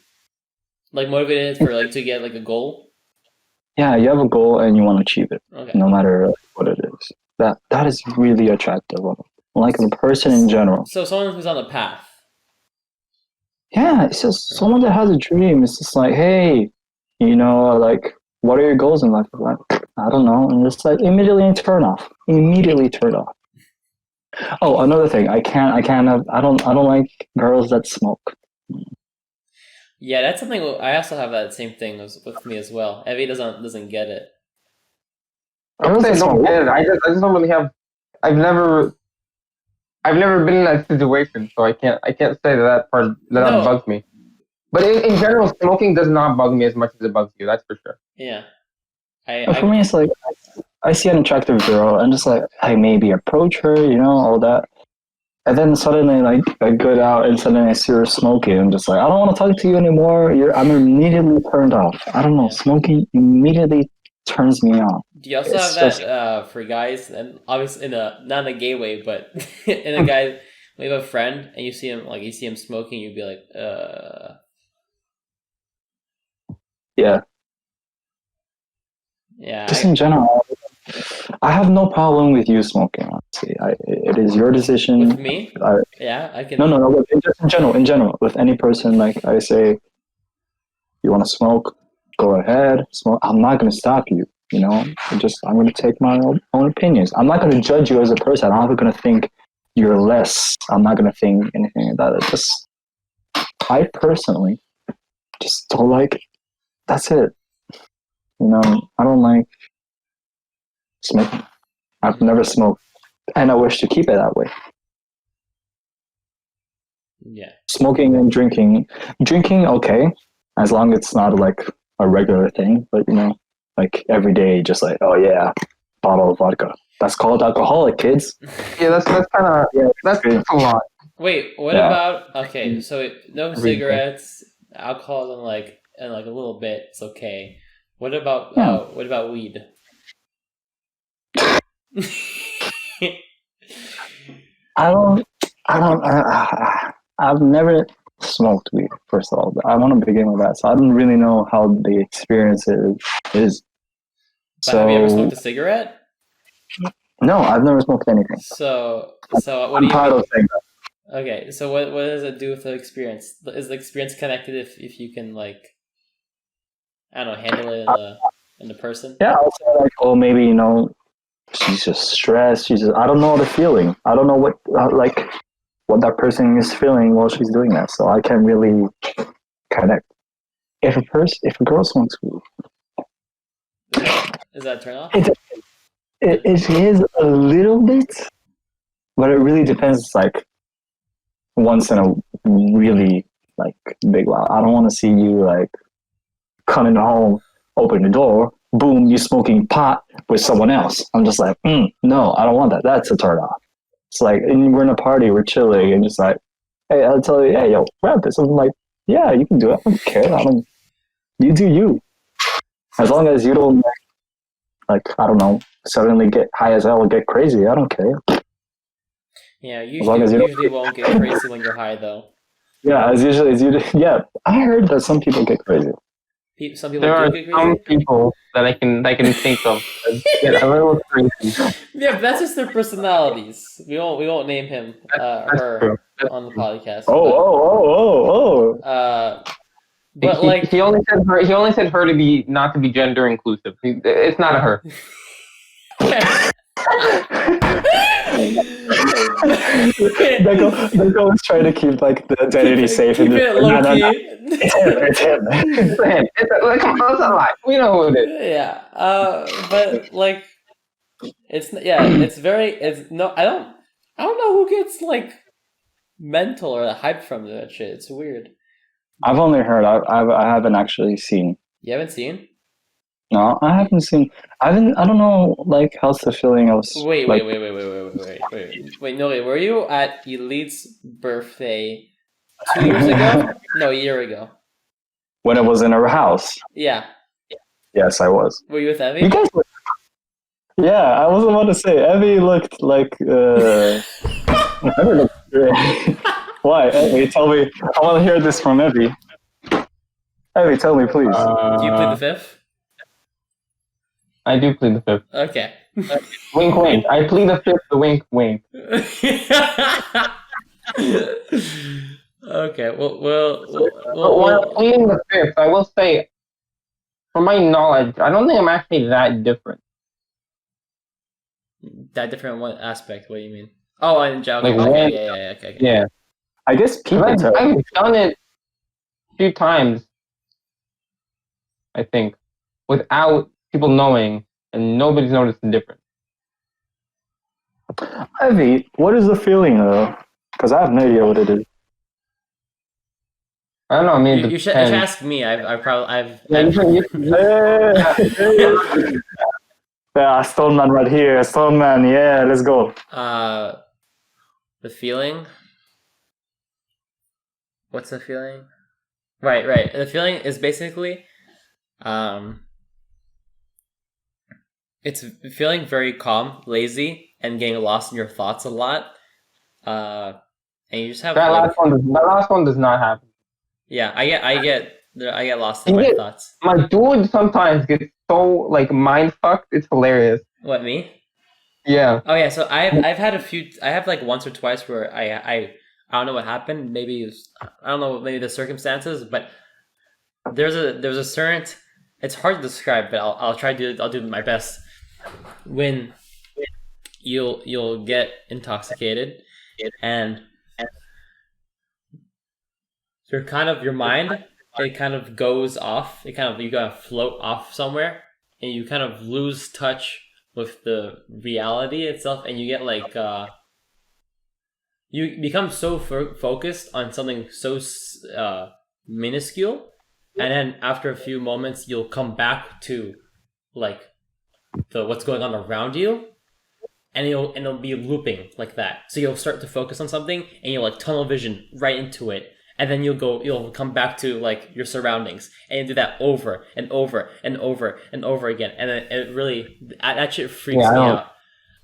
Like motivated for like to get like a goal? Yeah, you have a goal and you want to achieve it, no matter what it is. That is really attractive. Like a person in general. So someone who's on the path. Yeah, it's just someone that has a dream. It's just like, hey, like, what are your goals in life? Like, I don't know, and just like immediately turn off. Oh, another thing, I don't like girls that smoke. Yeah, that's something. I also have that same thing with me as well. Evie doesn't get it. I don't get it. I just don't really have. I've never been in that situation, so I can't say that part that bugs me. But in general, smoking does not bug me as much as it bugs you. That's for sure. Yeah. For me, it's like I see an attractive girl and just like I maybe approach her, all that. And then suddenly, like, I go out and suddenly I see her smoking. I'm just like, I don't want to talk to you anymore. I'm immediately turned off. I don't know. Smoking immediately turns me off. Do you also have that for guys? And obviously, not in a gay way, but in a guy, when you have a friend and you see him smoking, you'd be like, Yeah. Yeah. Just in general, I have no problem with you smoking. Honestly, it is your decision. With me? I can. No. Just in general, with any person, like I say, you want to smoke, go ahead, smoke. I'm not going to stop you. I'm going to take my own opinions. I'm not going to judge you as a person. I'm not going to think you're less. I'm not going to think anything about it. I personally just don't like it. That's it. I don't like smoking. I've never smoked, and I wish to keep it that way. Yeah. Smoking and drinking, okay, as long as it's not like a regular thing. But like every day, just like, oh yeah, bottle of vodka. That's called alcoholic, kids. Yeah, that's kind of that's a lot. Wait, what about so no cigarettes, alcohol, and like a little bit. It's okay. What about weed? I've never smoked weed, first of all. But I want to begin with that. So I don't really know how the experience is. But have you ever smoked a cigarette? No, I've never smoked anything. So what I'm proud of saying that. Okay, so what does it do with the experience? Is the experience connected if you can, like, I don't know, handle it in the person? Yeah, I'll say like, maybe she's just stressed. She's just, I don't know the feeling. I don't know what what that person is feeling while she's doing that. So I can't really connect. If a girl wants to, is that a turn off? It is a little bit, but it really depends. Like once in a really like big while. I don't want to see you like coming home, open the door, boom, you smoking pot with someone else. I'm just like, no, I don't want that. That's a turn off. It's like, and we're in a party, we're chilling, and just like, hey, I'll tell you, hey, yo, grab this. I'm like, yeah, you can do it. I don't care. You do you. As long as you don't like, I don't know, suddenly get high as hell or get crazy. I don't care. Yeah, you usually won't get crazy when you're high, though. Yeah, as usually. Yeah, I heard that some people get crazy. Some people there are get crazy? some people that I can think of that get a little crazy. Yeah, but that's just their personalities. We won't name him her on the podcast. But like he only said her to be not to be gender inclusive. It's not a her. Dekel is trying to keep like the identity safe. Keep it low key. It's him. It's a lie. We know who it is. Yeah. But like, it's very. It's no. I don't know who gets like mental or hyped from that shit. It's weird. I've only heard. I haven't actually seen. You haven't seen? No, I haven't seen. I don't know. Like, how's the feeling? Wait. No, were you at Elite's birthday 2 years ago? No, a year ago. When it was in her house. Yeah. Yes, I was. Were you with Evie? You guys were... Yeah, I was about to say Evie looked like. Never looked great. Why? Evie, tell me. I want to hear this from Evie. Evie, tell me, please. Do you plead the fifth? I do plead the fifth. Okay. Wink, wink. I plead the fifth. The wink, wink. Okay. But when I'm pleading the fifth, I will say, from my knowledge, I don't think I'm actually that different. That different in what aspect? What do you mean? Oh, in Java. Like okay. Yeah. I guess people. I've done it a few times, I think, without people knowing, and nobody's noticed the difference. Evie, what is the feeling though? Because I have no idea what it is. I don't know. I mean, you should ask me. Yeah, Stone Man right here. Stone Man, yeah, let's go. The feeling. What's the feeling? Right. The feeling is basically, it's feeling very calm, lazy, and getting lost in your thoughts a lot. And you just have that last one does not happen. Yeah, I get lost in my thoughts. My dude sometimes gets so like mind fucked. It's hilarious. What, me? Yeah. Oh yeah. So I've had a few. I have like once or twice where I don't know what happened. Maybe I don't know. Maybe the circumstances, but there's a certain. It's hard to describe, but I'll try to. I'll do my best. When you'll get intoxicated, and your mind, it kind of goes off. You gotta float off somewhere, and you kind of lose touch with the reality itself, and you get like you become so focused on something so minuscule, and then after a few moments, you'll come back to like what's going on around you, and it'll be looping like that. So you'll start to focus on something, and you'll like tunnel vision right into it. And then you'll come back to like your surroundings, and you do that over and over and over and over again, and then it really that shit freaks me out.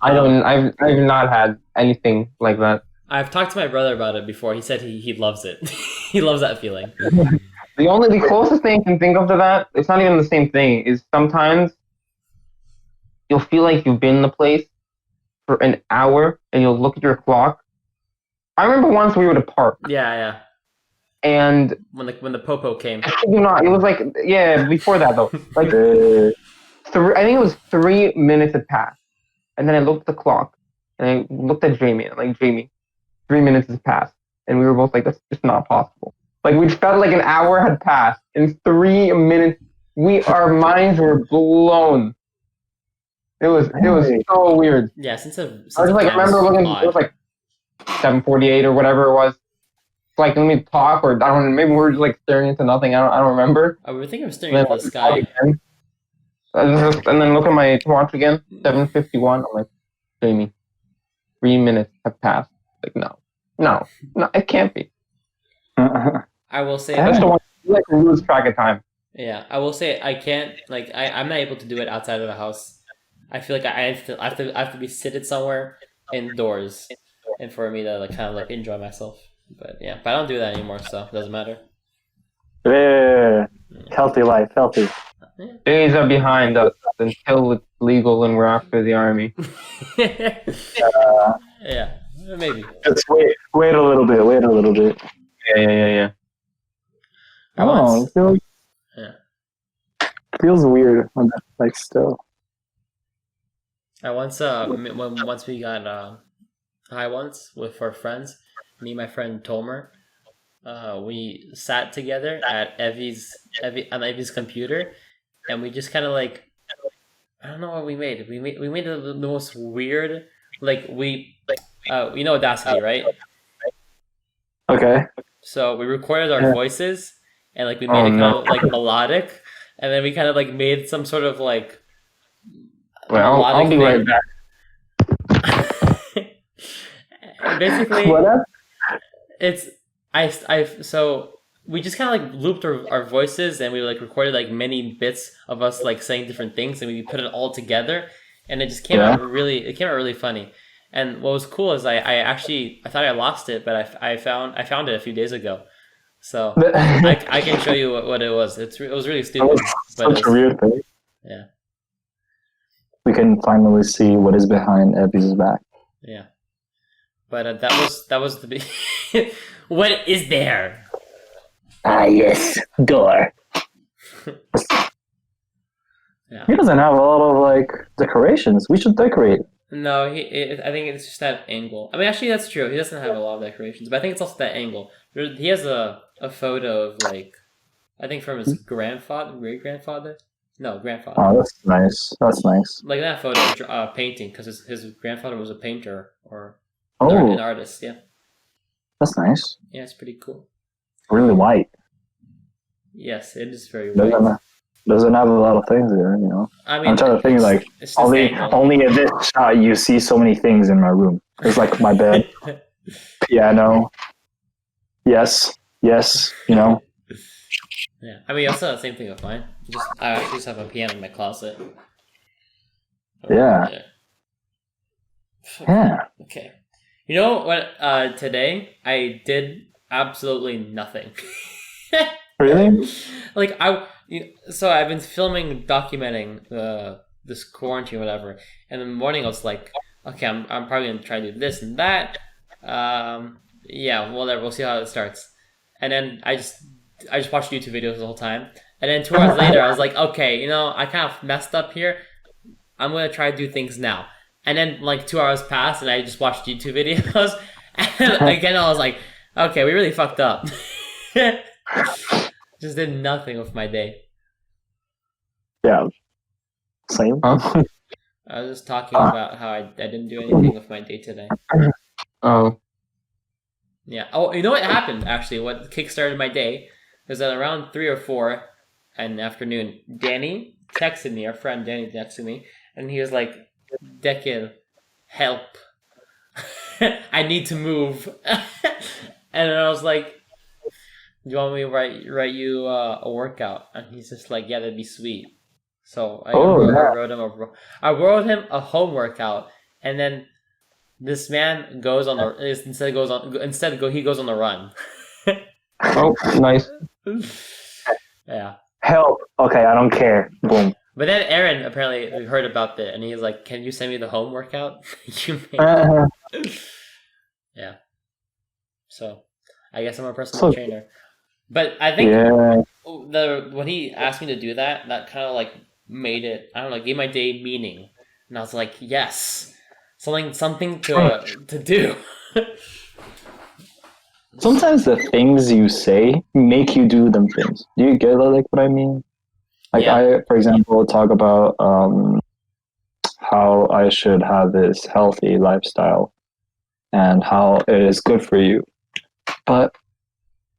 I've not had anything like that. I've talked to my brother about it before. He said he loves it. He loves that feeling. The closest thing I can think of to that, it's not even the same thing, is sometimes you'll feel like you've been in the place for an hour, and you'll look at your clock. I remember once we were at a park. Yeah. And when the popo came, I kid you not, it was like before that though, like I think it was 3 minutes had passed, And then I looked at the clock, and I looked at Jamie, and I'm like, Jamie, 3 minutes has passed. And we were both like, that's just not possible. Like, we felt like an hour had passed. In 3 minutes, our minds were blown. It was so weird. Yeah, since I was like, I remember looking, it was like 7:48 or whatever it was. Like, let me talk, or I don't know, maybe we were just like staring into nothing. I don't remember. I would think I'm staring into the sky. And then look at my watch again, 7:51. I'm like, Jamie, 3 minutes have passed. Like, no, it can't be. I will say, I just don't want to like lose track of time. Yeah, I will say I can't like I'm not able to do it outside of the house. I feel like I have to be seated somewhere indoors, and for me to like kind of like enjoy myself. But I don't do that anymore, so it doesn't matter. Yeah, healthy life, healthy. Days are behind us until it's legal and we're after the army. Yeah, maybe. Just wait a little bit. Wait a little bit. Yeah. Oh, feels weird. Like still. I once we got high once with our friends, me and my friend Tomer, we sat together at on Evie's computer, and we just kind of like, I don't know what we made. We made the most weird, like you know Audacity, right? Okay. So we recorded our voices, and like we made it kind of like melodic, and then we kind of like made some sort of like. Well, I'll be right back. Basically, so we just kind of like looped our voices, and we like recorded like many bits of us like saying different things, and we put it all together, and it just came out really funny. And what was cool is I thought I lost it, but I found it a few days ago. So I can show you what it was. It was really stupid. Such a weird thing. Yeah. We can finally see what is behind Evie's back. Yeah. But that was the what is there? Ah, yes, door. Yeah. He doesn't have a lot of like decorations. We should decorate. No, I think it's just that angle. I mean, actually, that's true. He doesn't have a lot of decorations, but I think it's also that angle. He has a photo of like, I think from his great grandfather. No, grandfather. Oh, that's nice. That's nice. Like that photo, painting, because his grandfather was a painter or an artist. Yeah. That's nice. Yeah, it's pretty cool. Really white. Yes, it is very white. Doesn't have a lot of things there, you know. I mean, I'm trying to think like only in this shot you see so many things in my room. There's like my bed, piano. Yes, you know. Yeah, I mean, also the same thing with mine. I actually just have a piano in my closet. Yeah. Okay. You know what? Today I did absolutely nothing. Really? Like so I've been documenting this quarantine, or whatever. And in the morning I was like, okay, I'm probably gonna try to do this and that. Yeah, whatever. We'll see how it starts. And then I just watched YouTube videos the whole time. And then 2 hours later, I was like, okay, you know, I kind of messed up here. I'm gonna try to do things now. And then like 2 hours passed, and I just watched YouTube videos. And again, I was like, okay, we really fucked up. Just did nothing with my day. Yeah. Same. I was just talking about how I didn't do anything with my day today. Oh. Yeah. Oh, you know what happened, actually? What kickstarted my day was at around 3 or 4 in the afternoon, Danny texted me, our friend Danny texted me, and he was like, Dekel, help. I need to move. And I was like, do you want me to write you a workout? And he's just like, yeah, that'd be sweet. So I wrote him a home workout, and then this man he goes on the run. Oh, nice. Yeah. Help. Okay, I don't care. Boom. But then Aaron apparently heard about it, and he's like, can you send me the home workout you made? Yeah. So I guess I'm a personal trainer. But I think when he asked me to do that kind of like made it, I don't know, gave my day meaning. And I was like, yes, something to do. Sometimes the things you say make you do them things. Do you get like what I mean? Like I, for example, talk about how I should have this healthy lifestyle and how it is good for you. But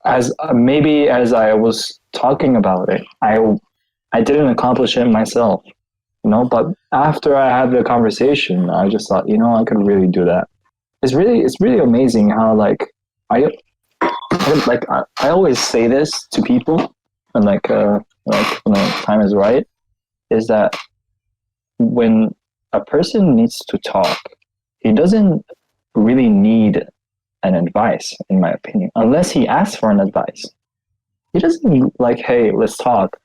as I was talking about it, I didn't accomplish it myself, you know. But after I had the conversation, I just thought, you know, I could really do that. It's really amazing how like I always say this to people, and like when the time is right, is that when a person needs to talk, he doesn't really need an advice, in my opinion, unless he asks for an advice. He doesn't like, hey, let's talk.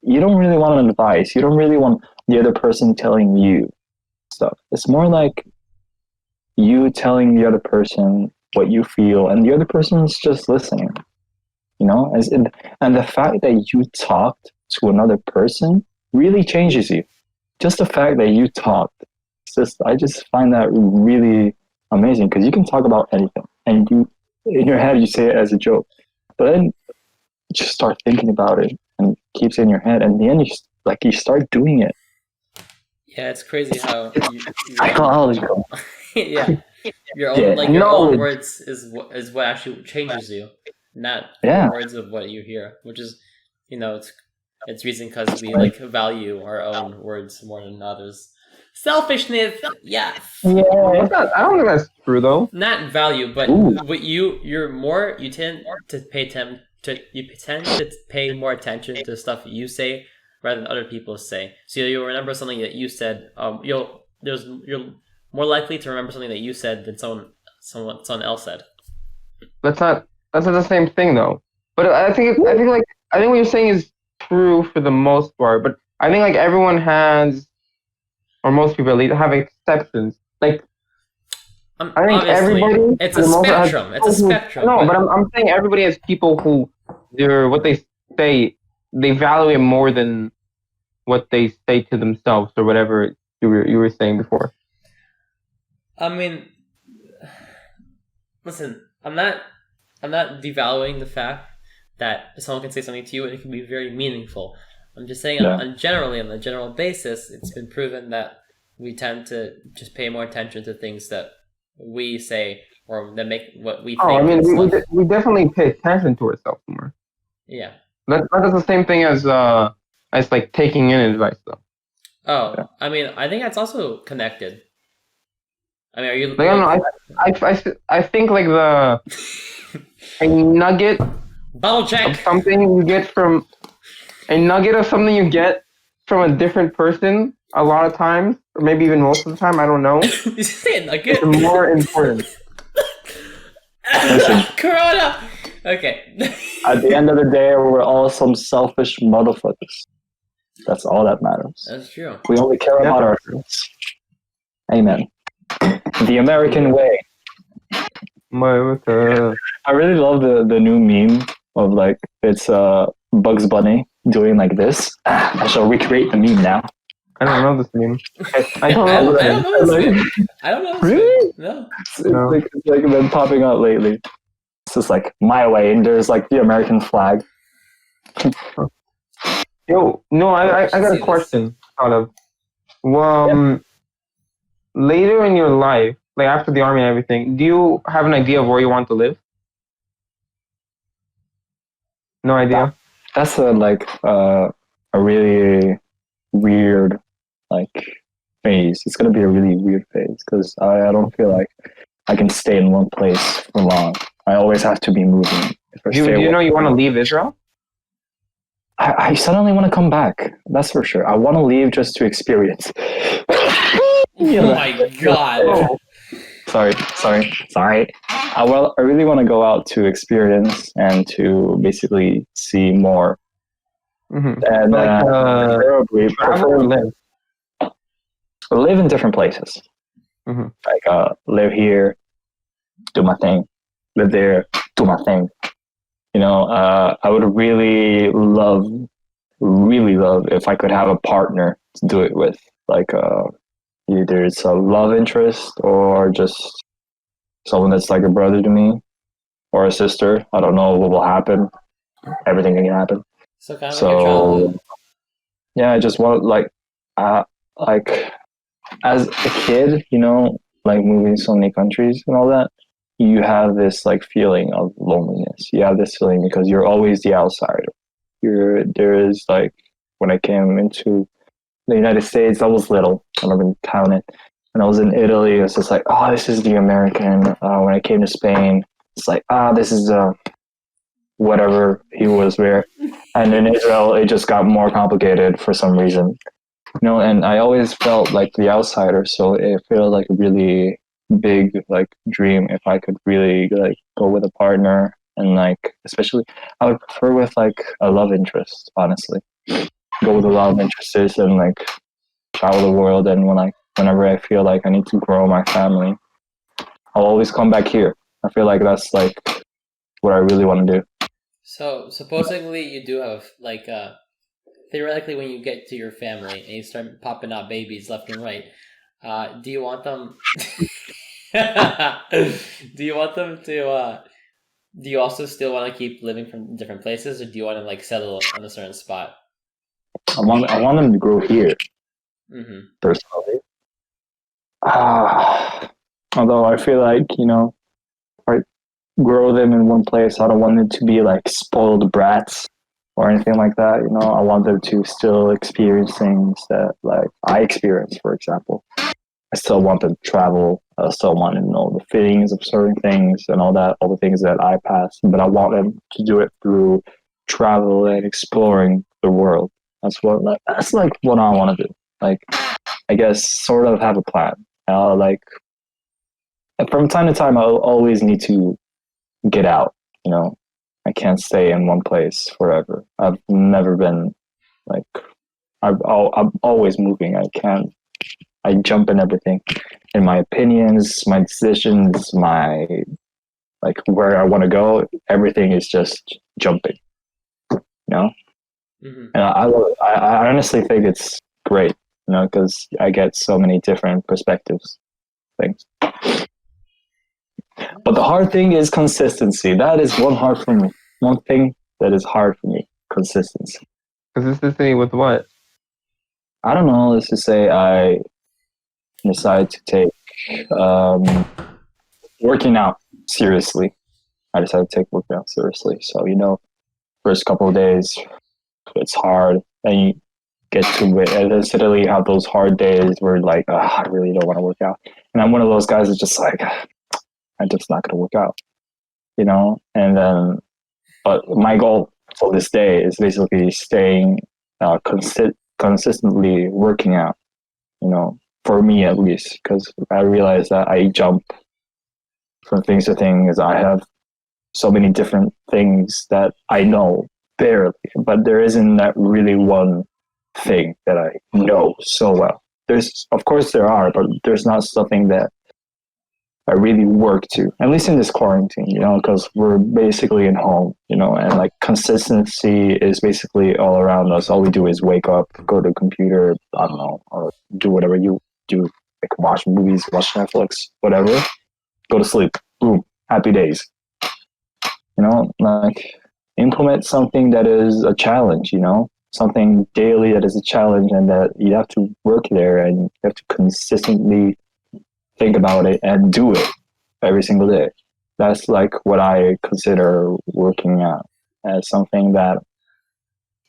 You don't really want an advice. You don't really want the other person telling you stuff. It's more like you telling the other person what you feel, and the other person's just listening. You know, and the fact that you talked to another person really changes you. Just the fact that you talked, I just find that really amazing, because you can talk about anything, and you, in your head, you say it as a joke, but then you just start thinking about it, and it keeps in your head, and in the end, you start doing it. Yeah, it's crazy how psychological. Yeah, your own words is what actually changes you, not the words of what you hear, which is, you know, it's reason because we like value our own words more than others. Selfishness, yes. Yeah, I don't think that's true though. Not value, but what you tend to pay more attention to stuff you say rather than other people say. So you'll remember something that you said. You're more likely to remember something that you said than someone else said. That's not the same thing though. But I think what you're saying is true for the most part. But I think like everyone has, or most people at least, have exceptions. Like I think everybody. It's a spectrum. It's a spectrum. No, but I'm saying everybody has people who what they say, they value it more than what they say to themselves or whatever you were saying before. I mean, listen, I'm not devaluing the fact that someone can say something to you and it can be very meaningful. I'm just saying, on a general basis, it's been proven that we tend to just pay more attention to things that we say or that make what we think. I mean, we definitely pay attention to ourselves more. Yeah. That is the same thing as like taking in advice, though. Oh, yeah. I mean, I think that's also connected. I mean, are you? Like, I think like a nugget bottle check of something you get from a different person a lot of times, or maybe even most of the time. I don't know. You say a nugget? It's more important. Corona. Okay. At the end of the day, we're all some selfish motherfuckers. That's all that matters. That's true. We only care about ourselves. Amen. The American way. I really love the new meme of like, it's Bugs Bunny doing like this. I shall recreate the meme now. I don't know this meme. I don't know this really? Meme. No. It's like been popping up lately. It's just like my way, and there's like the American flag. Yo, no, I got a question. Out of, well, later in your life, like after the army and everything, do you have an idea of where you want to live? No idea. That's a really weird phase. It's gonna be a really weird phase because I don't feel like I can stay in one place for long. I always have to be moving. Do you know you want to leave Israel? I suddenly want to come back. That's for sure. I want to leave just to experience. Oh my god. Oh. Sorry. I really want to go out to experience and to basically see more. Mm-hmm. And preferably live in different places. Mm-hmm. Like live here, do my thing. Live there, do my thing. You know, I would really love if I could have a partner to do it with. Like, either it's a love interest or just someone that's like a brother to me or a sister. I don't know what will happen. Everything can happen. So kind of like your childhood. Yeah, I just want like as a kid, you know, like moving so many countries and all that, you have this like feeling of loneliness. You have this feeling because you're always the outsider. There is like when I came into the United States, I was little. I live in town, and I was in Italy. It's just like, oh, this is the American. When I came to Spain, it's like, this is whatever he was there. And in Israel, it just got more complicated for some reason. You know, and I always felt like the outsider, so it felt like a really big like dream if I could really like go with a partner, and like especially I would prefer with like a love interest, honestly. Go with a love interest and like travel the world, and whenever I feel like I need to grow my family, I'll always come back here. I feel like that's like what I really want to do. So supposedly you do have like theoretically, when you get to your family and you start popping out babies left and right, do you want them? Do you want them to? Do you also still want to keep living from different places, or do you want to like settle on a certain spot? I want them to grow here. Mm-hmm. Personally, although I feel like, you know, if I grow them in one place, I don't want them to be like spoiled brats or anything like that. You know, I want them to still experience things that like I experienced, for example. I still want them to travel. I still want them to know the feelings of certain things and all that, all the things that I passed. But I want them to do it through travel and exploring the world. That's what I want to do. Like, I guess sort of have a plan. Like, from time to time, I'll always need to get out. You know, I can't stay in one place forever. I've never been like, I'm always moving. I jump in everything, in my opinions, my decisions, my like where I want to go. Everything is just jumping. You know, mm-hmm. And I love it. I honestly think it's great. You know, because I get so many different perspectives, things. But the hard thing is consistency. That is one thing that is hard for me. Consistency. Consistency with what? I don't know. Let's just say I decide to take working out seriously. I decided to take working out seriously. So, you know, first couple of days, it's hard. Then you get to it. And then suddenly you have those hard days where like, I really don't want to work out. And I'm one of those guys that's just like, I'm just not going to work out, you know? And then, but my goal for this day is basically staying consistently working out, you know, for me at least, because I realize that I jump from things to things. I have so many different things that I know barely, but there isn't that really one thing that I know so well. Of course there are, but there's not something that I really work to, at least in this quarantine, you know, because we're basically in home, you know, and like consistency is basically all around us. All we do is wake up, go to the computer, I don't know, or do whatever you do, like watch movies, watch Netflix, whatever, go to sleep, boom, happy days. You know, like implement something that is a challenge, you know, something daily that is a challenge, and that you have to work there and you have to consistently think about it and do it every single day. That's like what I consider working out as something that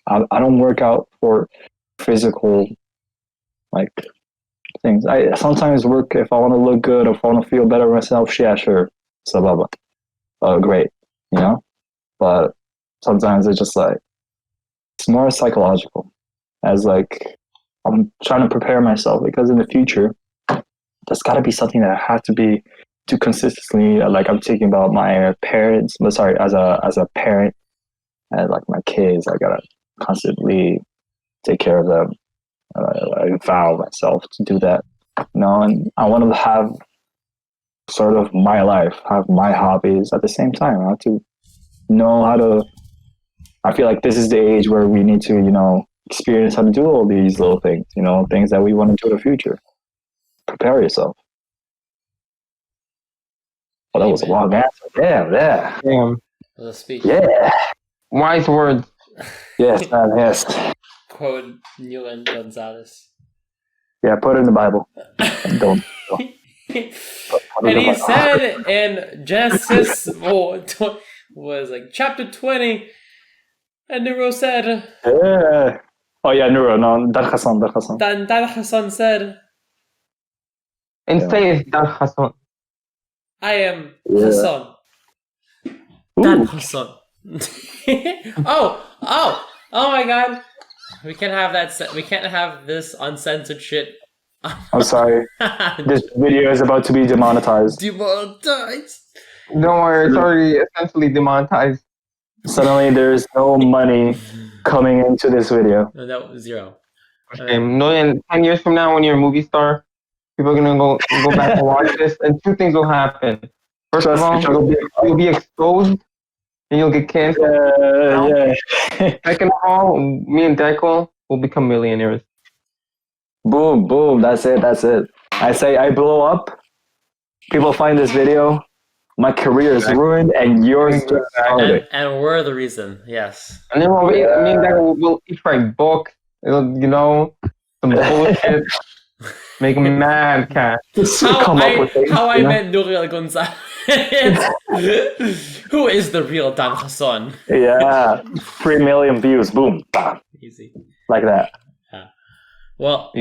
I don't work out for physical like things. I sometimes work if I want to look good, if I want to feel better myself. Yeah, sure, so blah blah. Great, you know. But sometimes it's just like it's more psychological. As like I'm trying to prepare myself because in the future, there's got to be something that I have to consistently, like I'm thinking about my parents, but sorry, as a parent and like my kids, I gotta constantly take care of them. I vow myself to do that, you know, and I want to have sort of my life, have my hobbies at the same time. I have to know how to, I feel like this is the age where we need to, you know, experience how to do all these little things, you know, things that we want to do in the future. prepare yourself. Oh, that was a long answer. Yeah. Damn. The speech. Yeah. Wise words. Yes, man, yes. Quote Newland Gonzalez. Yeah, put it in the Bible. Don't. And he said in Genesis, was like chapter 20, and Nuriel said, Yeah. Oh yeah, Nuriel, no, Dan Hasson. Dan Hasson said, And say it's Dan Hasson. I am Hasson. Dan Hasson. oh my God. We can't have that. We can't have this uncensored shit. I'm sorry. This video is about to be demonetized. Demonetized. Don't worry, it's already essentially demonetized. Suddenly, there's no money coming into this video. No, zero. Okay, 10 years from now, when you're a movie star, people are gonna go back and watch this, and two things will happen. First of all, you'll be exposed, and you'll get canceled. Yeah. Second of all, me and Dekel will become millionaires. Boom. That's it. I say I blow up. People find this video. My career is ruined, and yours just started. And we're the reason. Yes. And then me and Dekel will each write books. Some bullshit. Make them mad, cat. How I met Nuriel Gonzalez. Who is the real Dan Hasson? Yeah. 3 million views. Boom. Bam. Easy. Like that. Yeah. Well,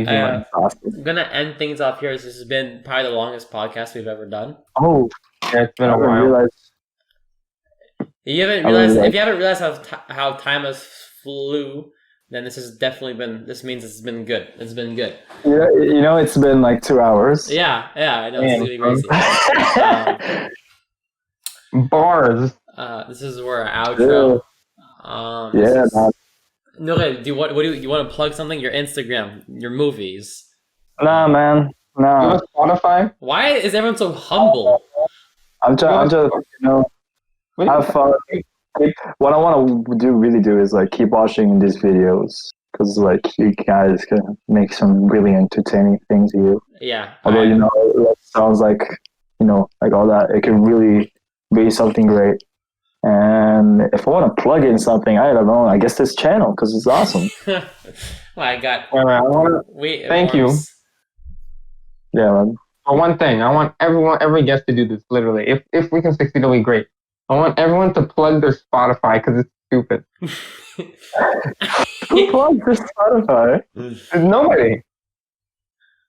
Awesome. I'm going to end things off here. This has been probably the longest podcast we've ever done. Oh. Yeah, it's been a while. If you haven't realized how time has flew, then this has definitely been. This means it's been good. It's been good. Yeah, it's been like 2 hours. Yeah, I know. It's really crazy. Bars. This is where our outro. Yeah, man. Nuriel, do you want to plug something? Your Instagram, your movies. Nah, man. No. Spotify. Why is everyone so humble? I'm just have fun. What I want to really do is like keep watching these videos because like you guys can make some really entertaining things here. Yeah. Although it sounds like like all that, it can really be something great. And if I want to plug in something, I don't know. I guess this channel because it's awesome. Well, I got. Thank you. Yeah, man. For one thing, I want every guest to do this. Literally, if we can succeed, it'll be great. I want everyone to plug their Spotify because it's stupid. Who plugs their Spotify? There's nobody.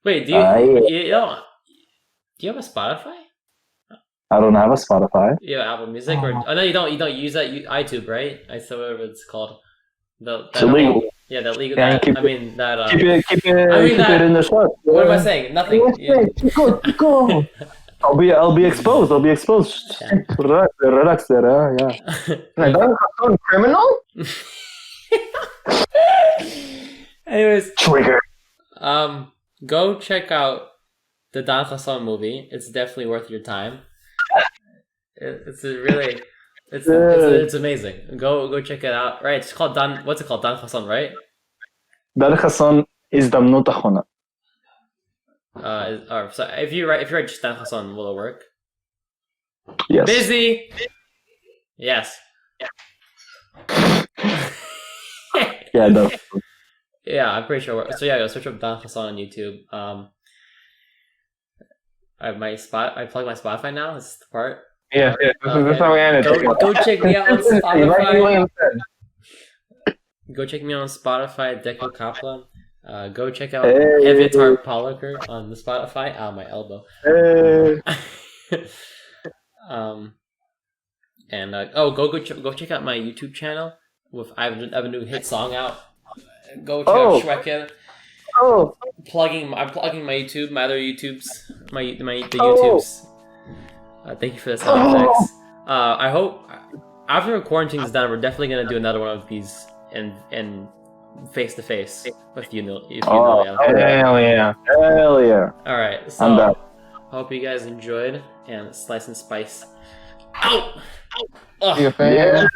Wait, do you have a Spotify? I don't have a Spotify. You have Apple Music or no? You don't use that. iTunes, right? I saw whatever it's called. It's illegal. Yeah, that legal. Yeah, keep it in the shot. What am I saying? Nothing. Go. I'll be exposed. Relax there. Yeah. Like, I'm criminal. Anyways, trigger. Go check out the Dan Hasson movie. It's definitely worth your time. It's amazing. Go check it out. Right, it's called Dan. What's it called? Dan Hasson, right? Dan Hasson הזדמנות אחרונה. So if you write just Dan Hasson, will it work? Yes. Busy. Yes. Yeah, no. Yeah, I'm pretty sure. So yeah, go search up Dan Hasson on YouTube. I plug my Spotify now. This is the part. Yeah. This is how we end it. Go check me out on Spotify. Go check me out on Spotify, Dekel Kaplan. Go check out Evitar Polliker on the Spotify. Ow, my elbow. Go check out my YouTube channel. I have a new hit song out. Go check out Shrekin. I'm plugging my YouTube, my other YouTubes, the YouTubes. Thank you for the sound effects. I hope after quarantine is done, we're definitely gonna do another one of these and face to face with you. Hell yeah! All right, so I'm done. Hope you guys enjoyed and slice and spice. Ow! Yeah.